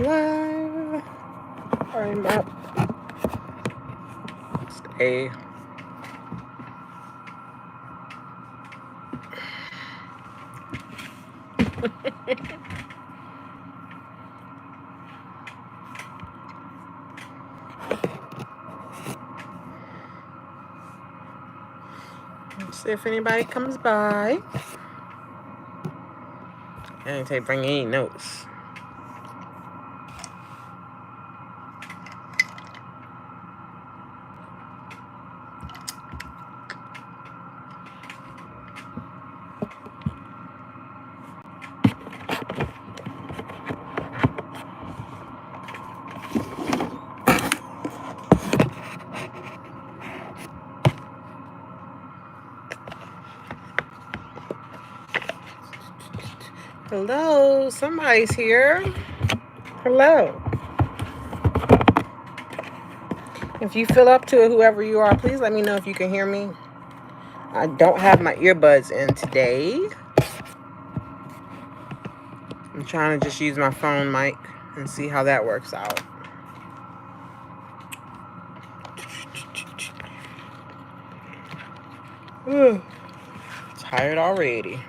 live. I'm up. Stay. Let's see if anybody comes by. I didn't take bring any notes. Hello, somebody's here. Hello. If you fill up to it, whoever you are, please let me know if you can hear me. I don't have my earbuds in today. I'm trying to just use my phone mic and see how that works out. Tired already.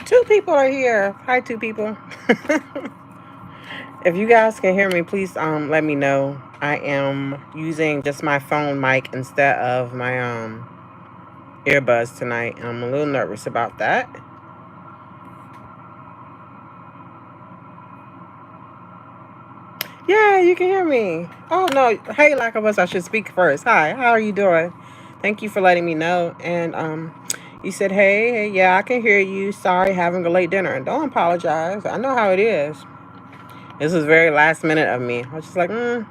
Two people are here. Hi, two people. If you guys can hear me, please let me know. I am using just my phone mic instead of my earbuds tonight. I'm a little nervous about that. Yeah, you can hear me. Oh no, hey, like of us, I should speak first. Hi, how are you doing? Thank you for letting me know. And you said, hey, yeah, I can hear you. Sorry, having a late dinner. And don't apologize. I know how it is. This was very last minute of me. I was just like, I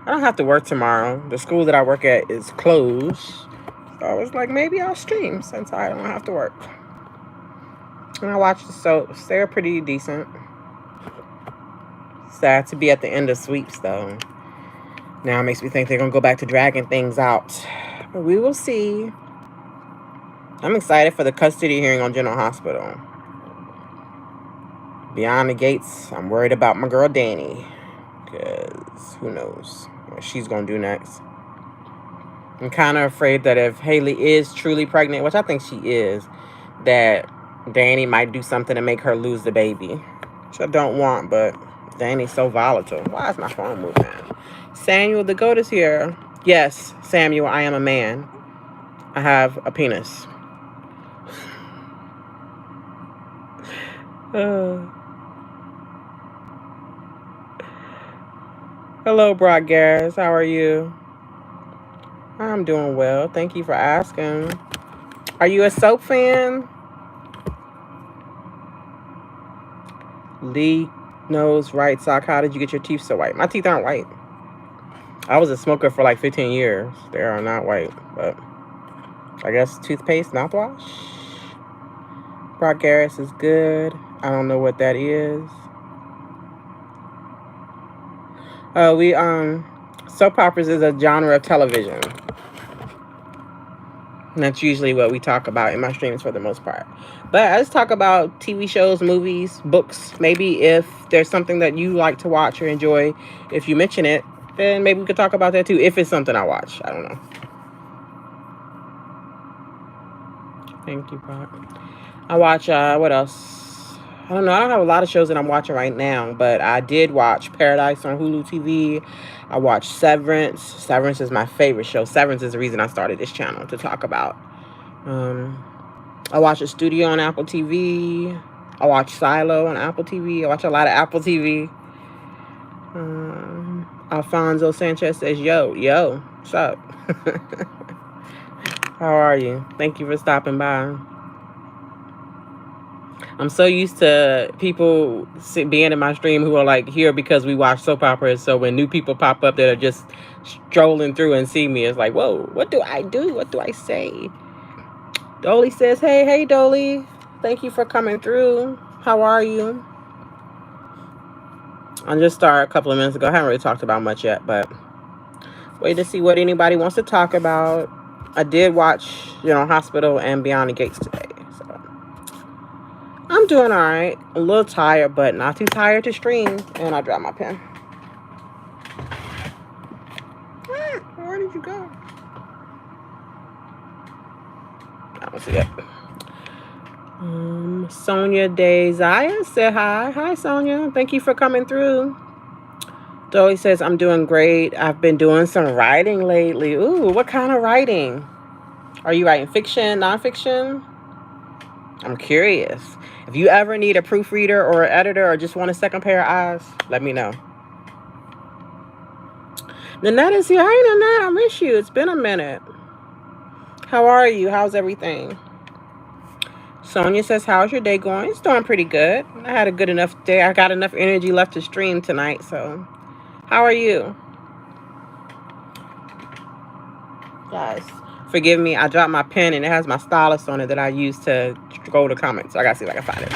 don't have to work tomorrow. The school that I work at is closed. So I was like, maybe I'll stream since I don't have to work. And I watched the soaps. They're pretty decent. Sad to be at the end of Sweeps, though. Now it makes me think they're going to go back to dragging things out. But we will see. I'm excited for the custody hearing on General Hospital. Beyond the gates, I'm worried about my girl Danny. Because who knows what she's going to do next. I'm kind of afraid that if Haley is truly pregnant, which I think she is, that Danny might do something to make her lose the baby. Which I don't want, but Danny's so volatile. Why is my phone moving? Samuel the goat is here. Yes, Samuel, I am a man. I have a penis. Hello, Brock Garris. How are you? I'm doing well. Thank you for asking. Are you a soap fan? Lee knows right sock. How did you get your teeth so white? My teeth aren't white. I was a smoker for like 15 years. They are not white, but I guess toothpaste, mouthwash. Brock Garris is good. I don't know what that is. Soap operas is a genre of television. And that's usually what we talk about in my streams for the most part. But I just talk about TV shows, movies, books. Maybe if there's something that you like to watch or enjoy, if you mention it, then maybe we could talk about that too. If it's something I watch. I don't know. Thank you, Brock. I watch, what else? I don't know. I don't have a lot of shows that I'm watching right now, but I did watch Paradise on Hulu TV. I watched Severance. Severance is my favorite show. Severance is the reason I started this channel, to talk about. I watch A Studio on Apple TV. I watch Silo on Apple TV. I watch a lot of Apple TV. Alfonso Sanchez says, yo, what's up? How are you? Thank you for stopping by. I'm so used to people being in my stream who are like here because we watch soap operas. So when new people pop up that are just strolling through and see me, it's like, whoa, what do I do? What do I say? Dolly says, hey, Dolly. Thank you for coming through. How are you? I just started a couple of minutes ago. I haven't really talked about much yet, but Wait to see what anybody wants to talk about. I did watch General Hospital and Beyond the Gates today. So I'm doing all right. A little tired, but not too tired to stream. And I dropped my pen. Where did you go? I don't see it. Sonia Desire said hi. Hi, Sonia. Thank you for coming through. Dolly says, I'm doing great. I've been doing some writing lately. Ooh, what kind of writing? Are you writing fiction, nonfiction? I'm curious. If you ever need a proofreader or an editor or just want a second pair of eyes, let me know. Nanette is here. Hi, Nanette. I miss you. It's been a minute. How are you? How's everything? Sonia says, how's your day going? It's doing pretty good. I had a good enough day. I got enough energy left to stream tonight. So how are you? Guys, forgive me. I dropped my pen and it has my stylus on it that I use to go to comments. So I got to see if I can find it.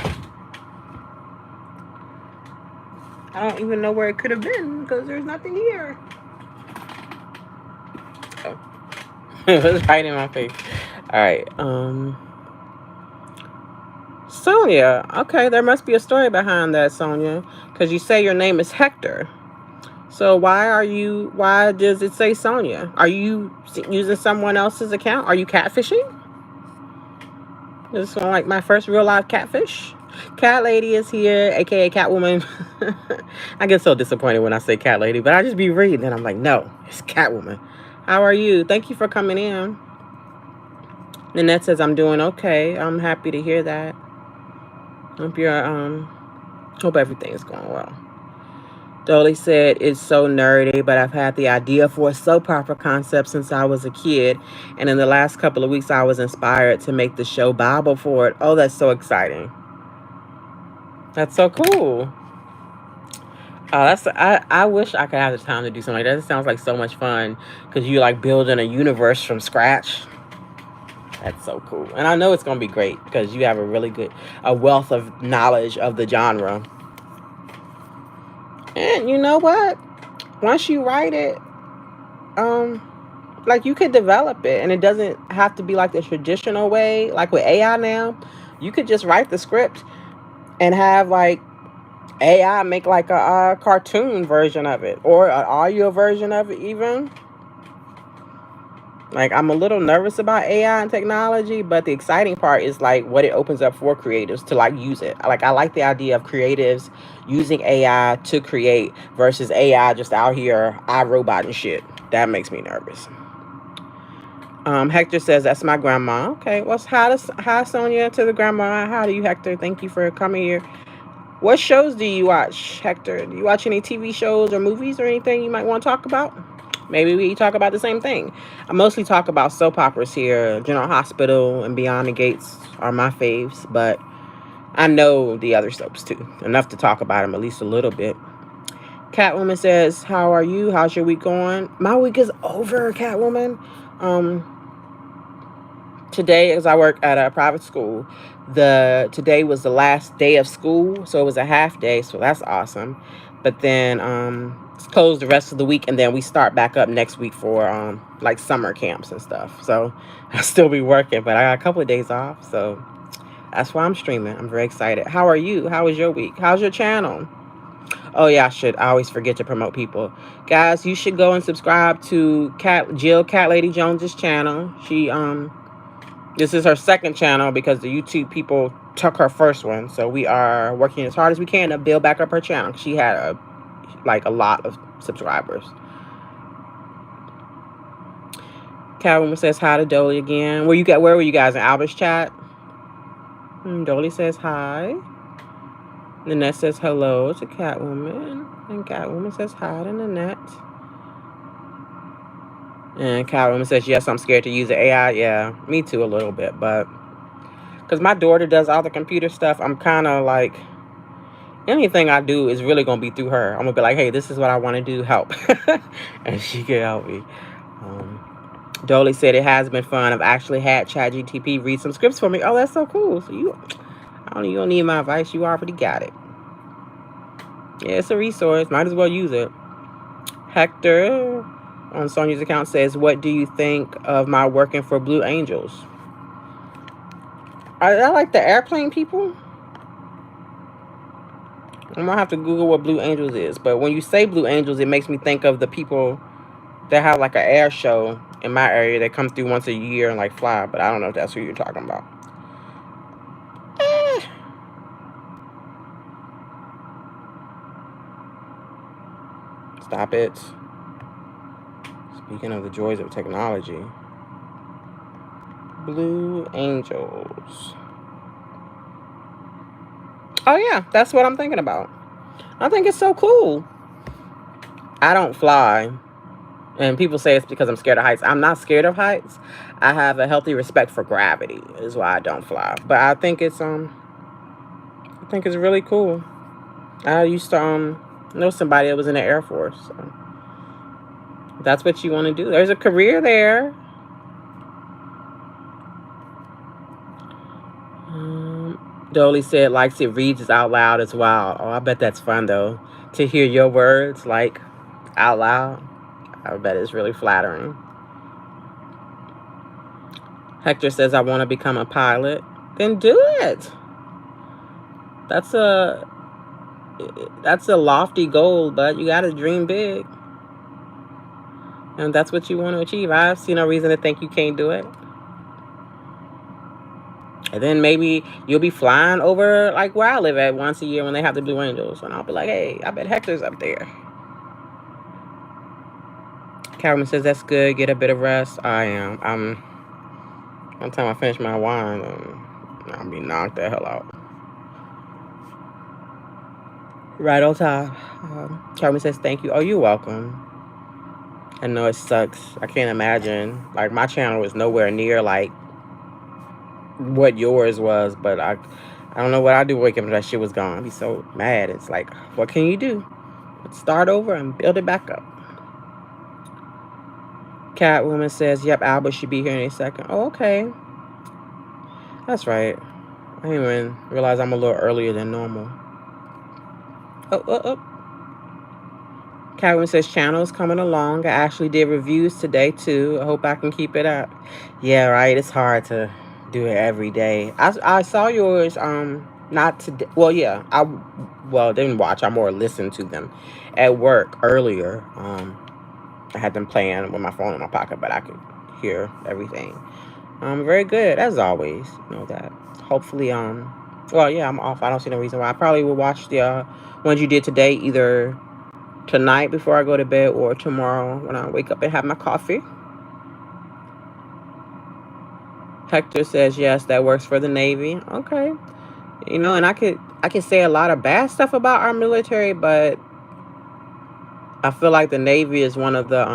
I don't even know where it could have been because there's nothing here. Oh. It was right in my face. All right. Sonia. Okay, there must be a story behind that, Sonia, because you say your name is Hector. So why does it say Sonia? Are you using someone else's account? Are you catfishing? This is like my first real live catfish. Cat Lady is here, aka Catwoman. I get so disappointed when I say Cat Lady, but I just be reading and I'm like, no, it's Catwoman. How are you? Thank you for coming in. Nanette says, I'm doing okay. I'm happy to hear that. Hope everything's going well. Dolly said, it's so nerdy, but I've had the idea for a soap opera concept since I was a kid. And in the last couple of weeks, I was inspired to make the show Bible for it. Oh, that's so exciting. That's so cool. I wish I could have the time to do something like that. It sounds like so much fun because you like building a universe from scratch. That's so cool. And I know it's going to be great because you have a wealth of knowledge of the genre. And you know what? Once you write it, like you could develop it and it doesn't have to be like the traditional way. Like with AI now, you could just write the script and have like AI make like a cartoon version of it or an audio version of it even. Like, I'm a little nervous about AI and technology, but the exciting part is like what it opens up for creatives to like use it. Like, I like the idea of creatives using AI to create versus AI just out here iRobot and shit. That makes me nervous. Hector says, that's my grandma. Okay, well, hi Sonia to the grandma. How do you, Hector? Thank you for coming here. What shows do you watch, Hector? Do you watch any TV shows or movies or anything you might want to talk about? Maybe we talk about the same thing. I mostly talk about soap operas here. General Hospital and Beyond the Gates are my faves, but I know the other soaps too. Enough to talk about them at least a little bit. Catwoman says, how are you? How's your week going? My week is over, Catwoman. Today, as I work at a private school, today was the last day of school, so it was a half day, so that's awesome. But then it's closed the rest of the week, and then we start back up next week for like summer camps and stuff. So I'll still be working, but I got a couple of days off, so that's why I'm streaming. I'm very excited. How are you? How was your week? How's your channel? Oh yeah, I always forget to promote people. Guys, you should go and subscribe to Jill Cat Lady Jones's channel. She this is her second channel because the YouTube people took her first one. So we are working as hard as we can to build back up her channel. She had a lot of subscribers. Catwoman says hi to Dolly again. Where were you guys in Albert's chat? Dolly says hi. Nanette says hello to Catwoman. And Catwoman says hi to Nanette. And Catwoman says, yes, I'm scared to use the AI. Yeah, me too a little bit. But because my daughter does all the computer stuff, I'm kind of like, anything I do is really going to be through her. I'm going to be like, hey, this is what I want to do. Help. And she can help me. Dolly said it has been fun. I've actually had ChatGPT read some scripts for me. Oh, that's so cool. So you don't need my advice. You already got it. Yeah, it's a resource. Might as well use it. Hector. on Sonia's account says, what do you think of my working for Blue Angels? I like the airplane people. I'm gonna have to Google what Blue Angels is. But when you say Blue Angels, it makes me think of the people that have like an air show in my area that come through once a year and like fly. But I don't know if that's who you're talking about. Stop it. Speaking of the joys of technology. Blue Angels. Oh yeah, that's what I'm thinking about. I think it's so cool. I don't fly. And people say it's because I'm scared of heights. I'm not scared of heights. I have a healthy respect for gravity, is why I don't fly. But I think it's really cool. I used to know somebody that was in the Air Force. So that's what you want to do. There's a career there. Dolly said likes it reads out loud as well. Oh, I bet that's fun though, to hear your words like out loud. I bet it's really flattering. Hector says, I want to become a pilot. Then do it. That's a lofty goal, but you got to dream big. And that's what you want to achieve. I see no reason to think you can't do it. And then maybe you'll be flying over like where I live at once a year when they have the Blue Angels. And I'll be like, hey, I bet Hector's up there. Calvin says, that's good. Get a bit of rest. I am. By the time I finish my wine, I'll be knocked the hell out. Right on time. Calvin says, thank you. Oh, you're welcome. I know it sucks. I can't imagine. Like, my channel was nowhere near, like, what yours was. But I don't know what I'd do wake up and that shit was gone. I'd be so mad. It's like, what can you do? Let's start over and build it back up. Catwoman says, yep, Albert should be here in a second. Oh, okay. That's right. I didn't even realize I'm a little earlier than normal. Oh. Catwoman says, channel's coming along. I actually did reviews today, too. I hope I can keep it up. Yeah, right. It's hard to do it every day. I saw yours, not today. Well, yeah. I didn't watch. I more listened to them at work earlier. I had them playing with my phone in my pocket, but I could hear everything. Very good, as always. You know that. Hopefully, well, yeah, I'm off. I don't see no reason why. I probably will watch the ones you did today, either tonight before I go to bed or tomorrow when I wake up and have my coffee. Hector says, yes, that works for the Navy. Okay. You know, and I could say a lot of bad stuff about our military, but I feel like the Navy is one of the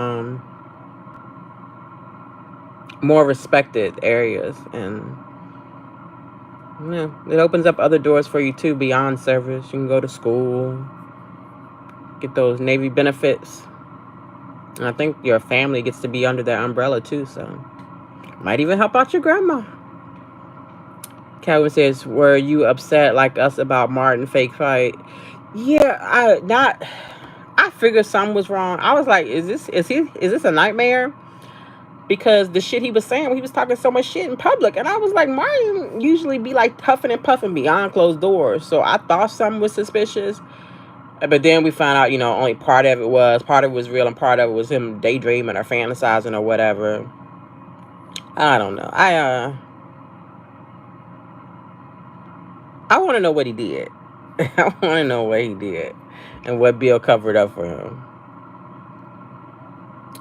more respected areas, and yeah, it opens up other doors for you too beyond service. You can go to school, get those Navy benefits, and I think your family gets to be under that umbrella too, so might even help out your grandma. Calvin says, were you upset like us about Martin fake fight? Yeah, I figured something was wrong. I was like, is this a nightmare? Because the shit he was saying, he was talking so much shit in public. And I was like, Martin usually be like puffing and puffing behind closed doors. So I thought something was suspicious. But then we found out, you know, only part of it was real and part of it was him daydreaming or fantasizing or whatever. I don't know. I want to know what he did. I want to know what he did and what Bill covered up for him.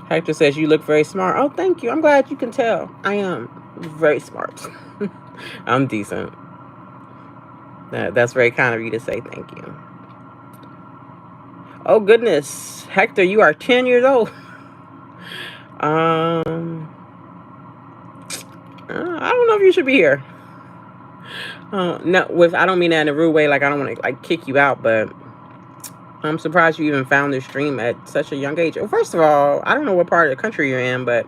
Hector says, you look very smart. Oh, thank you. I'm glad you can tell. I am very smart. I'm decent. That's very kind of you to say thank you. Oh, goodness. Hector, you are 10 years old. I don't know if you should be here. No, I don't mean that in a rude way. Like, I don't want to like kick you out, but I'm surprised you even found this stream at such a young age. Well, first of all, I don't know what part of the country you're in, but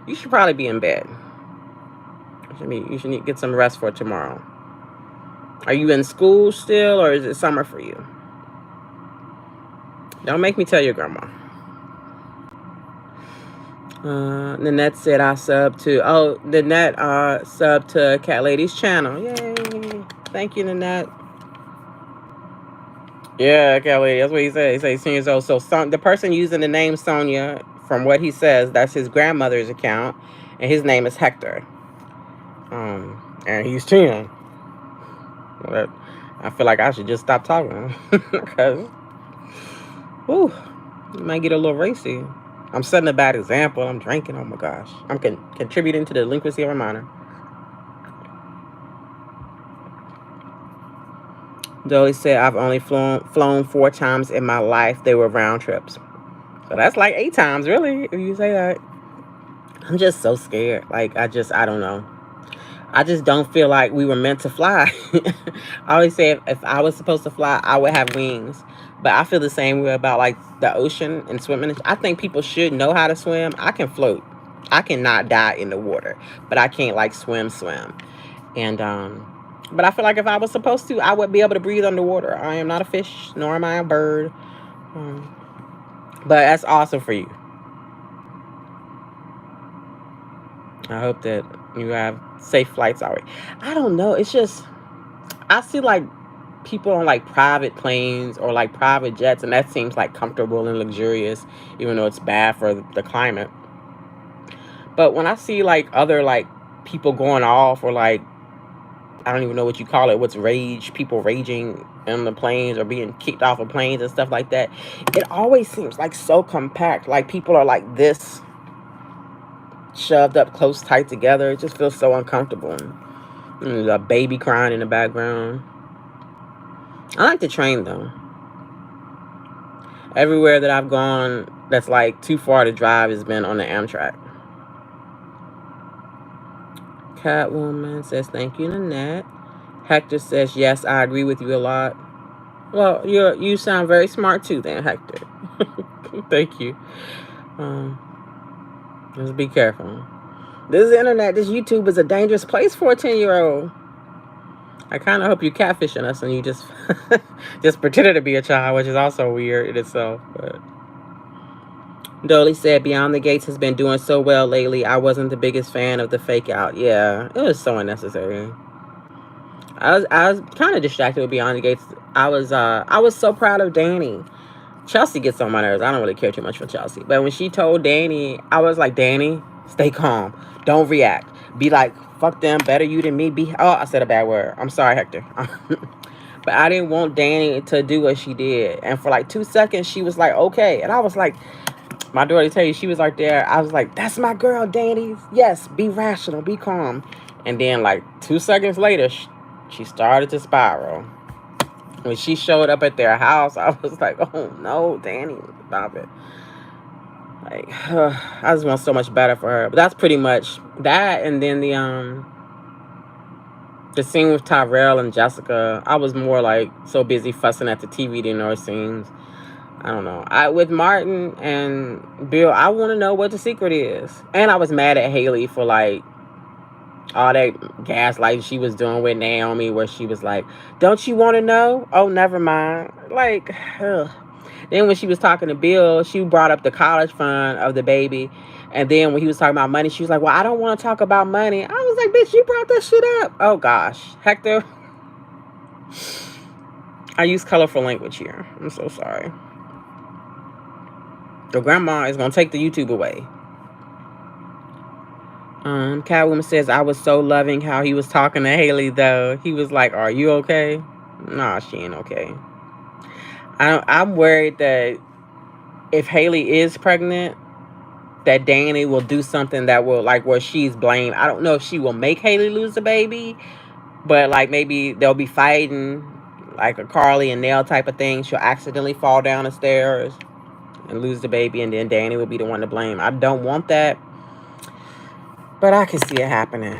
you should probably be in bed. You should get some rest for tomorrow. Are you in school still, or is it summer for you? Don't make me tell your grandma. Nanette said I sub to, Nanette sub to Cat Lady's channel. Yay. Thank you, Nanette. Yeah, Cat Lady, that's what he said. He said he's 10 years old. So the person using the name Sonia, from what he says, that's his grandmother's account, and his name is Hector. And he's 10. Well, I feel like I should just stop talking because, whew, you might get a little racy. I'm setting a bad example. I'm drinking. Oh my gosh. I'm contributing to the delinquency of a minor. Dolly said, I've only flown 4 times in my life. They were round trips. So that's like 8 times, really, if you say that. I'm just so scared. Like, I don't know. I just don't feel like we were meant to fly. I always say if I was supposed to fly, I would have wings. But I feel the same way about like the ocean and swimming. I think people should know how to swim. I can float. I cannot die in the water, but I can't like swim. And but I feel like if I was supposed to, I would be able to breathe underwater. I am not a fish, nor am I a bird. But that's awesome for you. I hope that you have safe flights already. I don't know. It's just, I see like people on like private planes or like private jets, and that seems like comfortable and luxurious, even though it's bad for the climate. But when I see like other like people going off, or like, I don't even know what you call it, what's rage, people raging in the planes or being kicked off of planes and stuff like that, it always seems like so compact. Like people are like this, shoved up close, tight together. It just feels so uncomfortable. And there's a baby crying in the background. I like the train though. Everywhere that I've gone that's like too far to drive has been on the Amtrak. Catwoman says, thank you, Nanette. Hector says, yes, I agree with you a lot. Well, you sound very smart too then, Hector. Thank you. Just be careful. This internet, this YouTube is a dangerous place for a 10-year-old. I kind of hope you catfishing us and you just pretended to be a child, which is also weird in itself. But Dolly said, Beyond the Gates has been doing so well lately. I wasn't the biggest fan of the fake out. Yeah, it was so unnecessary. I was kind of distracted with Beyond the Gates. I was so proud of Danny. Chelsea gets on my nerves. I don't really care too much for Chelsea. But when she told Danny, I was like, Danny, stay calm. Don't react. Be like, fuck them. Better you than me. I said a bad word. I'm sorry, Hector. But I didn't want Danny to do what she did. And for like 2 seconds, she was like, okay. And I was like, my daughter tell you, she was right there. I was like, that's my girl, Danny. Yes, be rational. Be calm. And then like 2 seconds later, she started to spiral. When she showed up at their house, I was like, oh no, Danny, stop it. Like, I just want so much better for her. But that's pretty much that. And then the scene with Tyrell and Jessica, I was more like so busy fussing at the TV than those scenes. I don't know. With Martin and Bill, I want to know what the secret is. And I was mad at Haley for like all that gaslighting she was doing with Naomi, where she was like, don't you want to know? Oh, never mind. Like, ugh. Then when she was talking to Bill, she brought up the college fund of the baby. And then when he was talking about money, she was like, well, I don't want to talk about money. I was like, bitch, you brought that shit up. Oh, gosh. Hector, I use colorful language here. I'm so sorry. Your grandma is going to take the YouTube away. Catwoman says, I was so loving how he was talking to Haley, though. He was like, are you okay? Nah, she ain't okay. I'm worried that if Haley is pregnant, that Danny will do something that will, like, where she's blamed. I don't know if she will make Haley lose the baby, but, like, maybe they'll be fighting, like a Carly and Nell type of thing. She'll accidentally fall down the stairs and lose the baby, and then Danny will be the one to blame. I don't want that, but I can see it happening.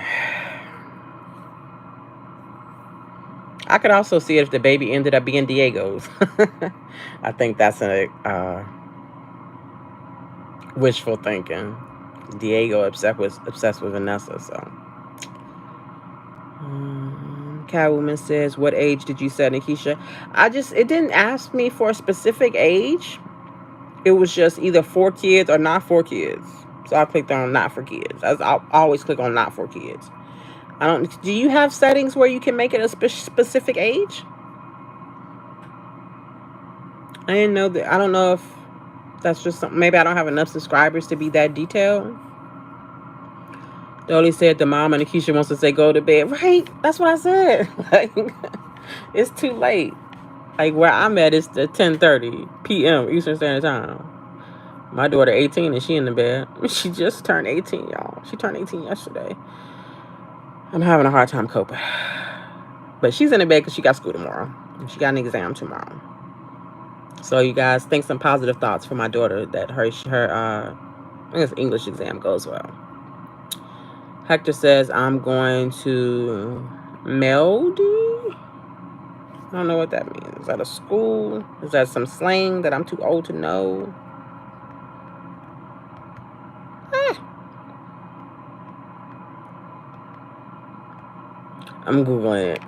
I could also see it if the baby ended up being Diego's. I think that's a wishful thinking. Diego obsessed with Vanessa, so. Catwoman says, what age did you set Nikisha? It didn't ask me for a specific age. It was just either 4 kids or not 4 kids. So I clicked on not for kids. I always click on not for kids. Do you have settings where you can make it a specific age? I didn't know that. I don't know if that's just something. Maybe I don't have enough subscribers to be that detailed. Dolly said the mom and Akeisha wants to say go to bed. Right? That's what I said. Like, it's too late. Like, where I'm at, it's the 10:30 p.m. Eastern Standard Time. My daughter 18 and she in the bed. She just turned 18, y'all. She turned 18 yesterday. I'm having a hard time coping. But she's in the bed because she got school tomorrow. She got an exam tomorrow. So you guys think some positive thoughts for my daughter that her I guess English exam goes well. Hector says I'm going to Melody. I don't know what that means. Is that a school? Is that some slang that I'm too old to know? I'm Googling it.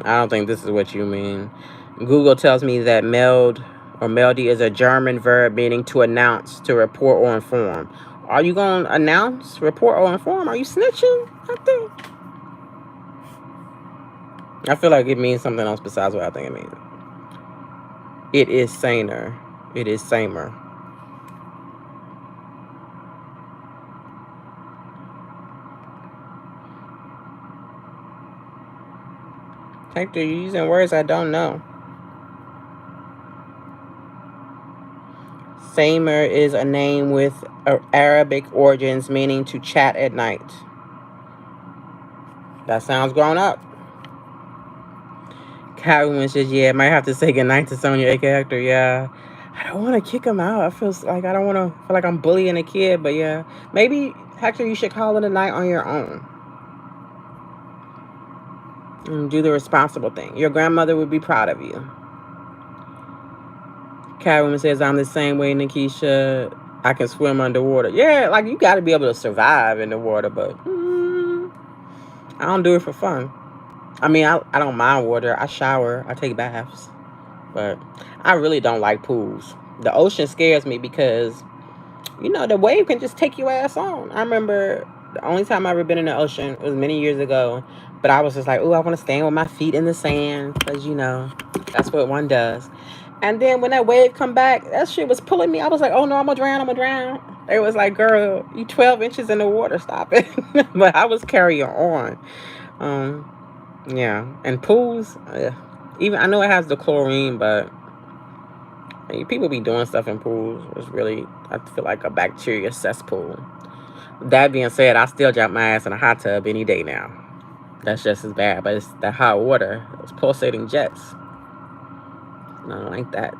I don't think this is what you mean. Google tells me that meldy is a German verb meaning to announce, to report or inform. Are you going to announce, report, or inform? Are you snitching out there? I feel like it means something else besides what I think it means. It is saner. It is samer. Hector, you're using words I don't know. Samer is a name with Arabic origins meaning to chat at night. That sounds grown up. Catwoman says, yeah, might have to say goodnight to Sonya, aka Hector. Yeah. I don't want to kick him out. I feel like I don't want to feel like I'm bullying a kid, but yeah. Maybe, Hector, you should call it a night on your own. And do the responsible thing. Your grandmother would be proud of you. Catwoman says, I'm the same way, Nikisha. I can swim underwater. Yeah, like you got to be able to survive in the water, but I don't do it for fun. I mean, I don't mind water. I shower. I take baths. But I really don't like pools. The ocean scares me because, the wave can just take your ass on. I remember the only time I ever been in the ocean was many years ago. But I was just like, oh, I want to stand with my feet in the sand because, that's what one does. And then when that wave come back, that shit was pulling me. I was like, oh, no, I'm going to drown. It was like, girl, you 12 inches in the water. Stop it. But I was carrying on. Yeah. And pools, even I know it has the chlorine, but people be doing stuff in pools. It's really, I feel like a bacteria cesspool. That being said, I still drop my ass in a hot tub any day now. That's just as bad, but it's that hot water. Those pulsating jets. Nothing like that.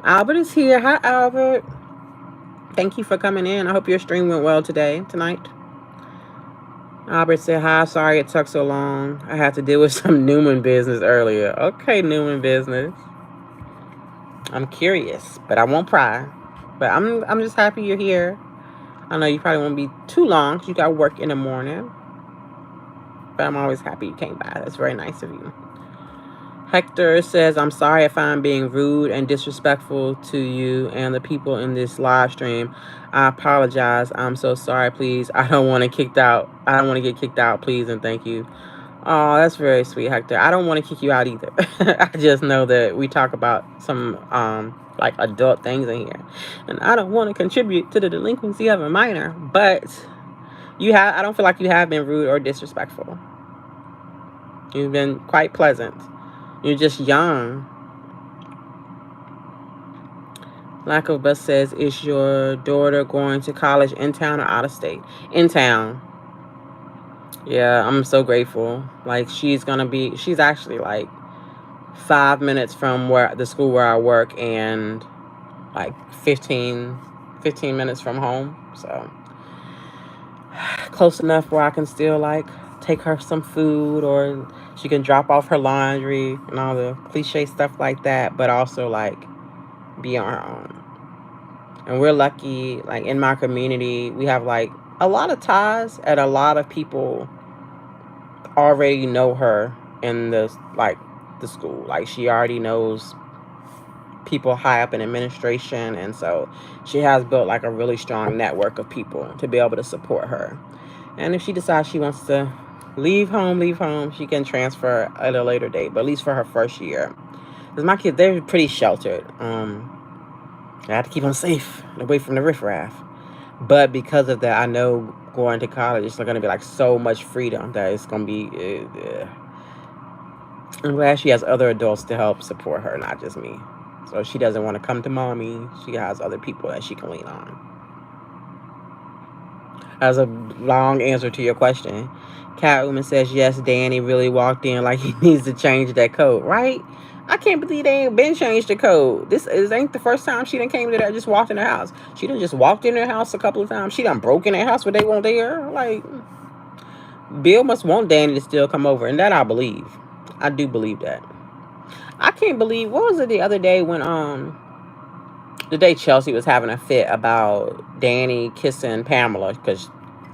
Albert is here. Hi, Albert. Thank you for coming in. I hope your stream went well tonight. Albert said, hi, sorry it took so long. I had to deal with some Newman business earlier. Okay, Newman business. I'm curious, but I won't pry. But I'm just happy you're here. I know you probably won't be too long because you got work in the morning. But I'm always happy you came by. That's very nice of you. Hector says, I'm sorry if I'm being rude and disrespectful to you and the people in this live stream. I apologize. I'm so sorry. Please, I don't want to get kicked out. Please and thank you. Oh, that's very sweet, Hector. I don't want to kick you out either. I just know that we talk about some like adult things in here, and I don't want to contribute to the delinquency of a minor. But I don't feel like you have been rude or disrespectful. You've been quite pleasant. You're just young. Lack of Bus says, is your daughter going to college in town or out of state? In town. Yeah, I'm so grateful. Like, she's actually like 5 minutes from the school where I work and like 15 minutes from home. So close enough where I can still like take her some food, or she can drop off her laundry and all the cliche stuff like that, but also like be on her own. And we're lucky, like in my community, we have like a lot of ties, and a lot of people already know her in the school. Like she already knows people high up in administration, and so she has built like a really strong network of people to be able to support her. And if she decides she wants to leave home, she can transfer at a later date, but at least for her first year. Because my kids, they're pretty sheltered. I have to keep them safe and away from the riffraff. But because of that, I know going to college, it's going to be like so much freedom that it's going to be. I'm glad she has other adults to help support her, not just me. So if she doesn't want to come to mommy, she has other people that she can lean on. That's a long answer to your question. Catwoman says, yes, Danny really walked in like he needs to change that code, right? I can't believe they ain't been changed the code. This ain't the first time she done came to that, just walked in her house. She done just walked in her house a couple of times. She done broke in her house when they weren't there. Like, Bill must want Danny to still come over, and that I believe. I do believe that. I can't believe, what was it the other day when the day Chelsea was having a fit about Danny kissing Pamela because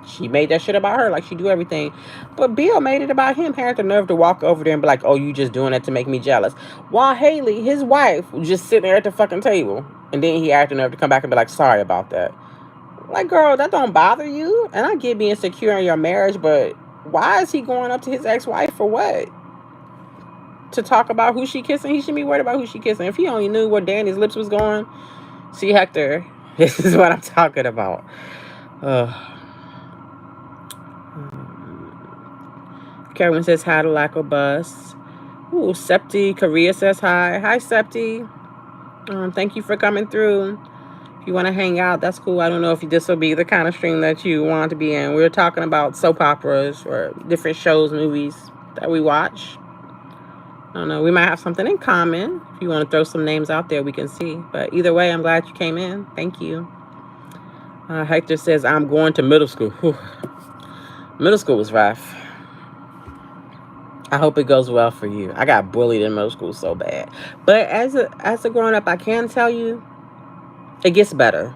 she made that shit about her like she do everything. But Bill made it about him. Had the nerve to walk over there and be like, oh, you just doing that to make me jealous. While Haley, his wife, was just sitting there at the fucking table. And then he had the nerve to come back and be like, sorry about that. Like, girl, that don't bother you? And I get being secure in your marriage, but why is he going up to his ex-wife for what? To talk about who she kissing? He should be worried about who she kissing. If he only knew where Danny's lips was going. See, Hector, this is what I'm talking about. Karen says hi to Laco Bus. Ooh, Septi Korea says hi. Hi, Septi. Thank you for coming through. If you want to hang out, that's cool. I don't know if this will be the kind of stream that you want to be in. We're talking about soap operas or different shows, movies that we watch. I don't know. We might have something in common. If you want to throw some names out there, we can see. But either way, I'm glad you came in. Thank you. Hector says, I'm going to middle school. Whew. Middle school was rough. I hope it goes well for you. I got bullied in middle school so bad. But as a grown up, I can tell you, it gets better.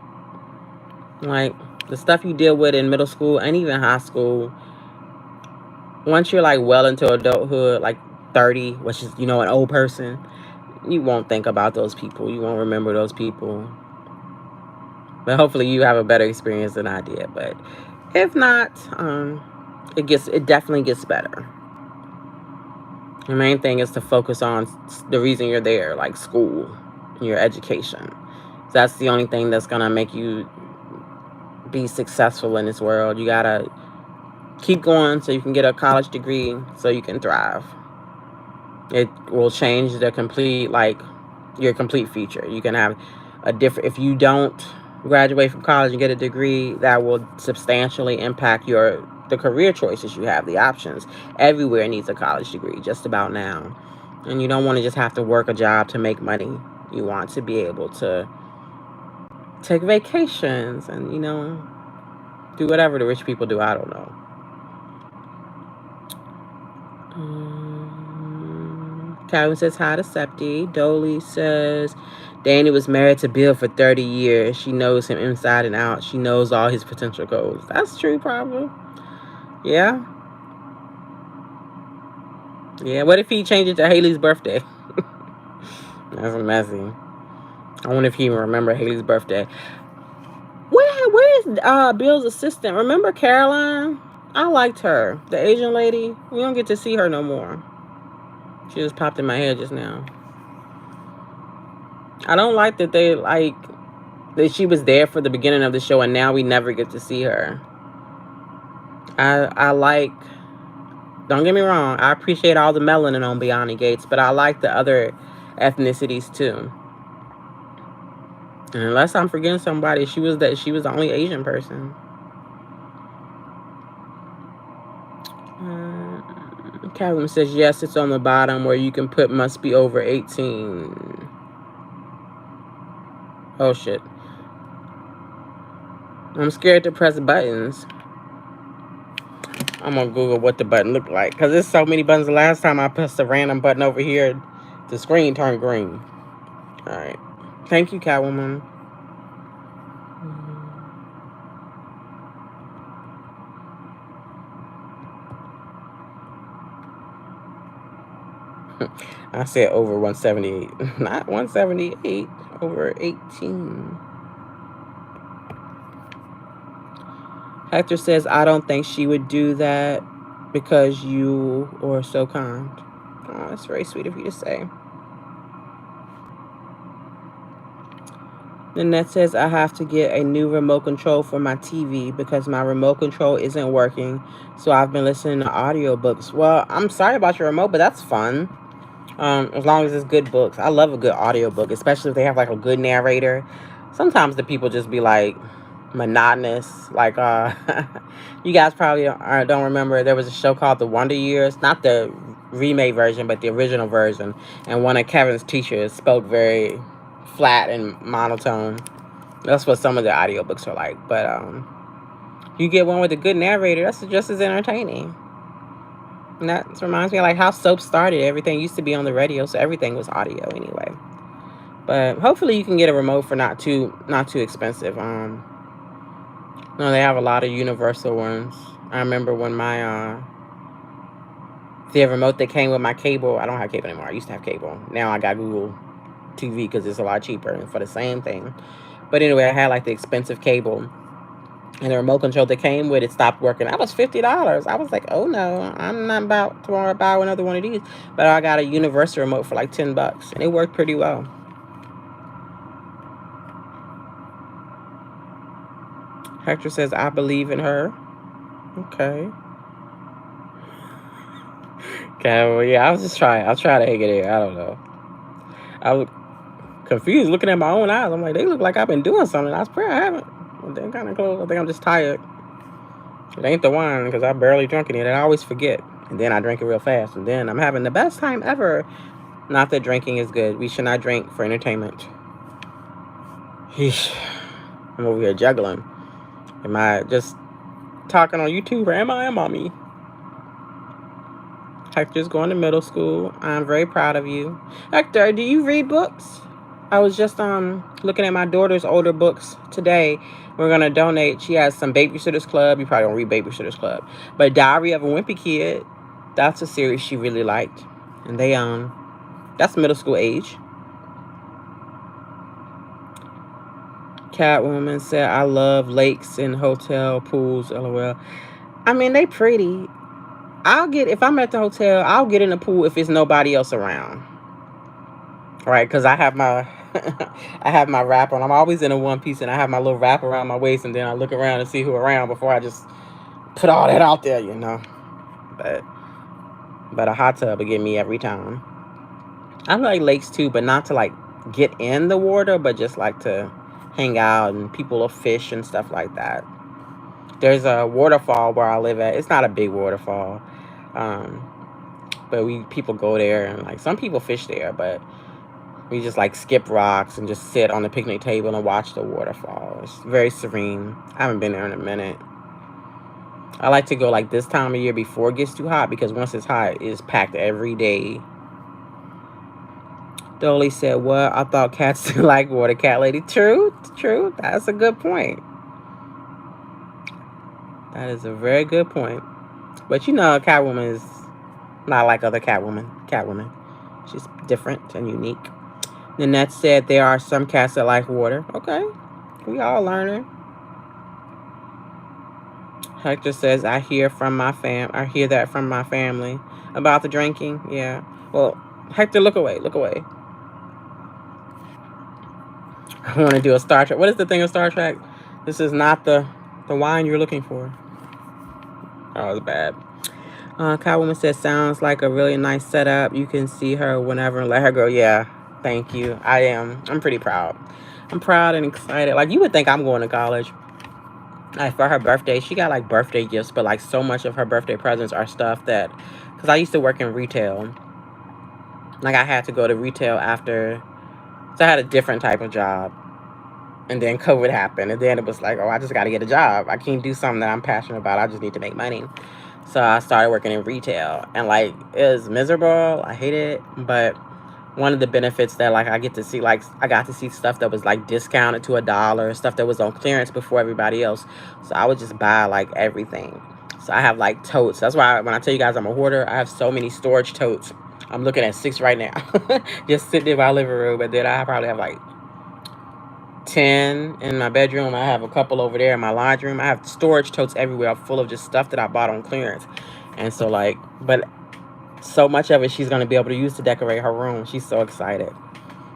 Like, the stuff you deal with in middle school and even high school, once you're like well into adulthood, like 30, which is, an old person, you won't think about those people. You won't remember those people. But hopefully you have a better experience than I did. But if not, it definitely gets better. The main thing is to focus on the reason you're there, like school, your education. That's the only thing that's going to make you be successful in this world. You got to keep going so you can get a college degree so you can thrive. It will change your complete future. You can have if you don't graduate from college and get a degree, that will substantially impact the career choices you have, the options. Everywhere needs a college degree, just about now. And you don't want to just have to work a job to make money. You want to be able to take vacations and, do whatever the rich people do. I don't know. Calvin says hi to Septi. Dolly says Danny was married to Bill for 30 years. She knows him inside and out. She knows all his potential goals. That's true, probably. Yeah. Yeah, what if he changed it to Haley's birthday? That's messy. I wonder if he even remember Haley's birthday. Where is Bill's assistant? Remember Caroline? I liked her. The Asian lady. We don't get to see her no more. She just popped in my head just now. I don't like that that she was there for the beginning of the show and now we never get to see her. Don't get me wrong, I appreciate all the melanin on Biani Gates, but I like the other ethnicities too. And unless I'm forgetting somebody, she was the only Asian person. Calvin says, yes, it's on the bottom where you can put must be over 18. Oh, shit. I'm scared to press buttons. I'm going to Google what the button looked like. Because there's so many buttons. The last time I pressed a random button over here, the screen turned green. All right. Thank you, Catwoman. I said over 178, not 178, over 18. Hector says, I don't think she would do that because you are so kind. Oh, that's very sweet of you to say. Nanette says, I have to get a new remote control for my TV because my remote control isn't working. So I've been listening to audiobooks. Well, I'm sorry about your remote, but that's fun. As long as it's good books. I love a good audiobook, especially if they have like a good narrator. Sometimes the people just be like monotonous. Like, you guys probably don't remember, there was a show called The Wonder Years. Not the remake version, but the original version. And one of Kevin's teachers spoke very flat and monotone. That's what some of the audiobooks are like. But you get one with a good narrator, that's just as entertaining. And that reminds me of like how soap started. Everything used to be on the radio, so everything was audio anyway. But hopefully you can get a remote for not too expensive. No, they have a lot of universal ones. I remember when my the remote that came with my cable. I don't have cable anymore. I used to have cable. Now I got Google TV because it's a lot cheaper and for the same thing. But anyway, I had like the expensive cable, and the remote control that came with it stopped working. That was $50. I was like, oh no, I'm not about to buy another one of these. But I got a universal remote for like $10, and it worked pretty well. Hector says, I believe in her. Okay. Okay, well, yeah, I'll try to hang it in. I don't know. I was confused looking at my own eyes. I'm like, they look like I've been doing something. I swear I haven't. Well, they're kind of close. I think I'm just tired. It ain't the wine because I barely drink it. I always forget. And then I drink it real fast. And then I'm having the best time ever. Not that drinking is good. We should not drink for entertainment. I'm over here juggling. Am I just talking on YouTube or am I a mommy? Hector's going to middle school. I'm very proud of you. Hector, do you read books? I was just looking at my daughter's older books today. We're going to donate. She has some Babysitters Club. You probably don't read Babysitters Club. But Diary of a Wimpy Kid, that's a series she really liked. And they that's middle school age. Catwoman said, I love lakes and hotel pools, LOL. I mean, they pretty. If I'm at the hotel, I'll get in the pool if there's nobody else around. Right? Because I have my I have my wrap on. I'm always in a one piece and I have my little wrap around my waist, and then I look around and see who around before I just put all that out there, you know. But a hot tub will get me every time. I like lakes too, but not to like get in the water, but just like to hang out and people will fish and stuff like that. There's a waterfall where I live at. It's not a big waterfall, but people go there, and like some people fish there, but we just like skip rocks and just sit on the picnic table and watch the waterfall. It's very serene. I haven't been there in a minute. I like to go like this time of year before it gets too hot, because once it's hot, it's packed every day. Dolly said, what? I thought cats didn't like water, cat lady. True. That's a good point. That is a very good point. But you know, Catwoman is not like other Catwoman. She's different and unique. Nanette said there are some cats that like water. Okay. We all learning. Hector says, I hear that from my family. About the drinking. Yeah. Well, Hector, look away. I want to do a Star Trek. What is the thing of Star Trek? This is not the wine you're looking for. Oh, it's bad. Catwoman says, sounds like a really nice setup. You can see her whenever and let her go. Yeah, thank you. I am. I'm pretty proud. I'm proud and excited. Like, you would think I'm going to college. Like, for her birthday, she got like birthday gifts, but like so much of her birthday presents are stuff that, because I used to work in retail. Like, I had to go to retail after, so I had a different type of job. And then COVID happened. And then it was like, oh, I just got to get a job. I can't do something that I'm passionate about. I just need to make money. So I started working in retail. And, like, it was miserable. I hate it. But one of the benefits that, like, I get to see, like, I got to see stuff that was, like, discounted to $1. Stuff that was on clearance before everybody else. So I would just buy, like, everything. So I have, like, totes. That's why when I tell you guys I'm a hoarder, I have so many storage totes I'm looking at 6 right now. Just sitting in my living room. And then I probably have like 10 in my bedroom. I have a couple over there in my laundry room. I have storage totes everywhere full of just stuff that I bought on clearance. And so like, but so much of it she's going to be able to use to decorate her room. She's so excited.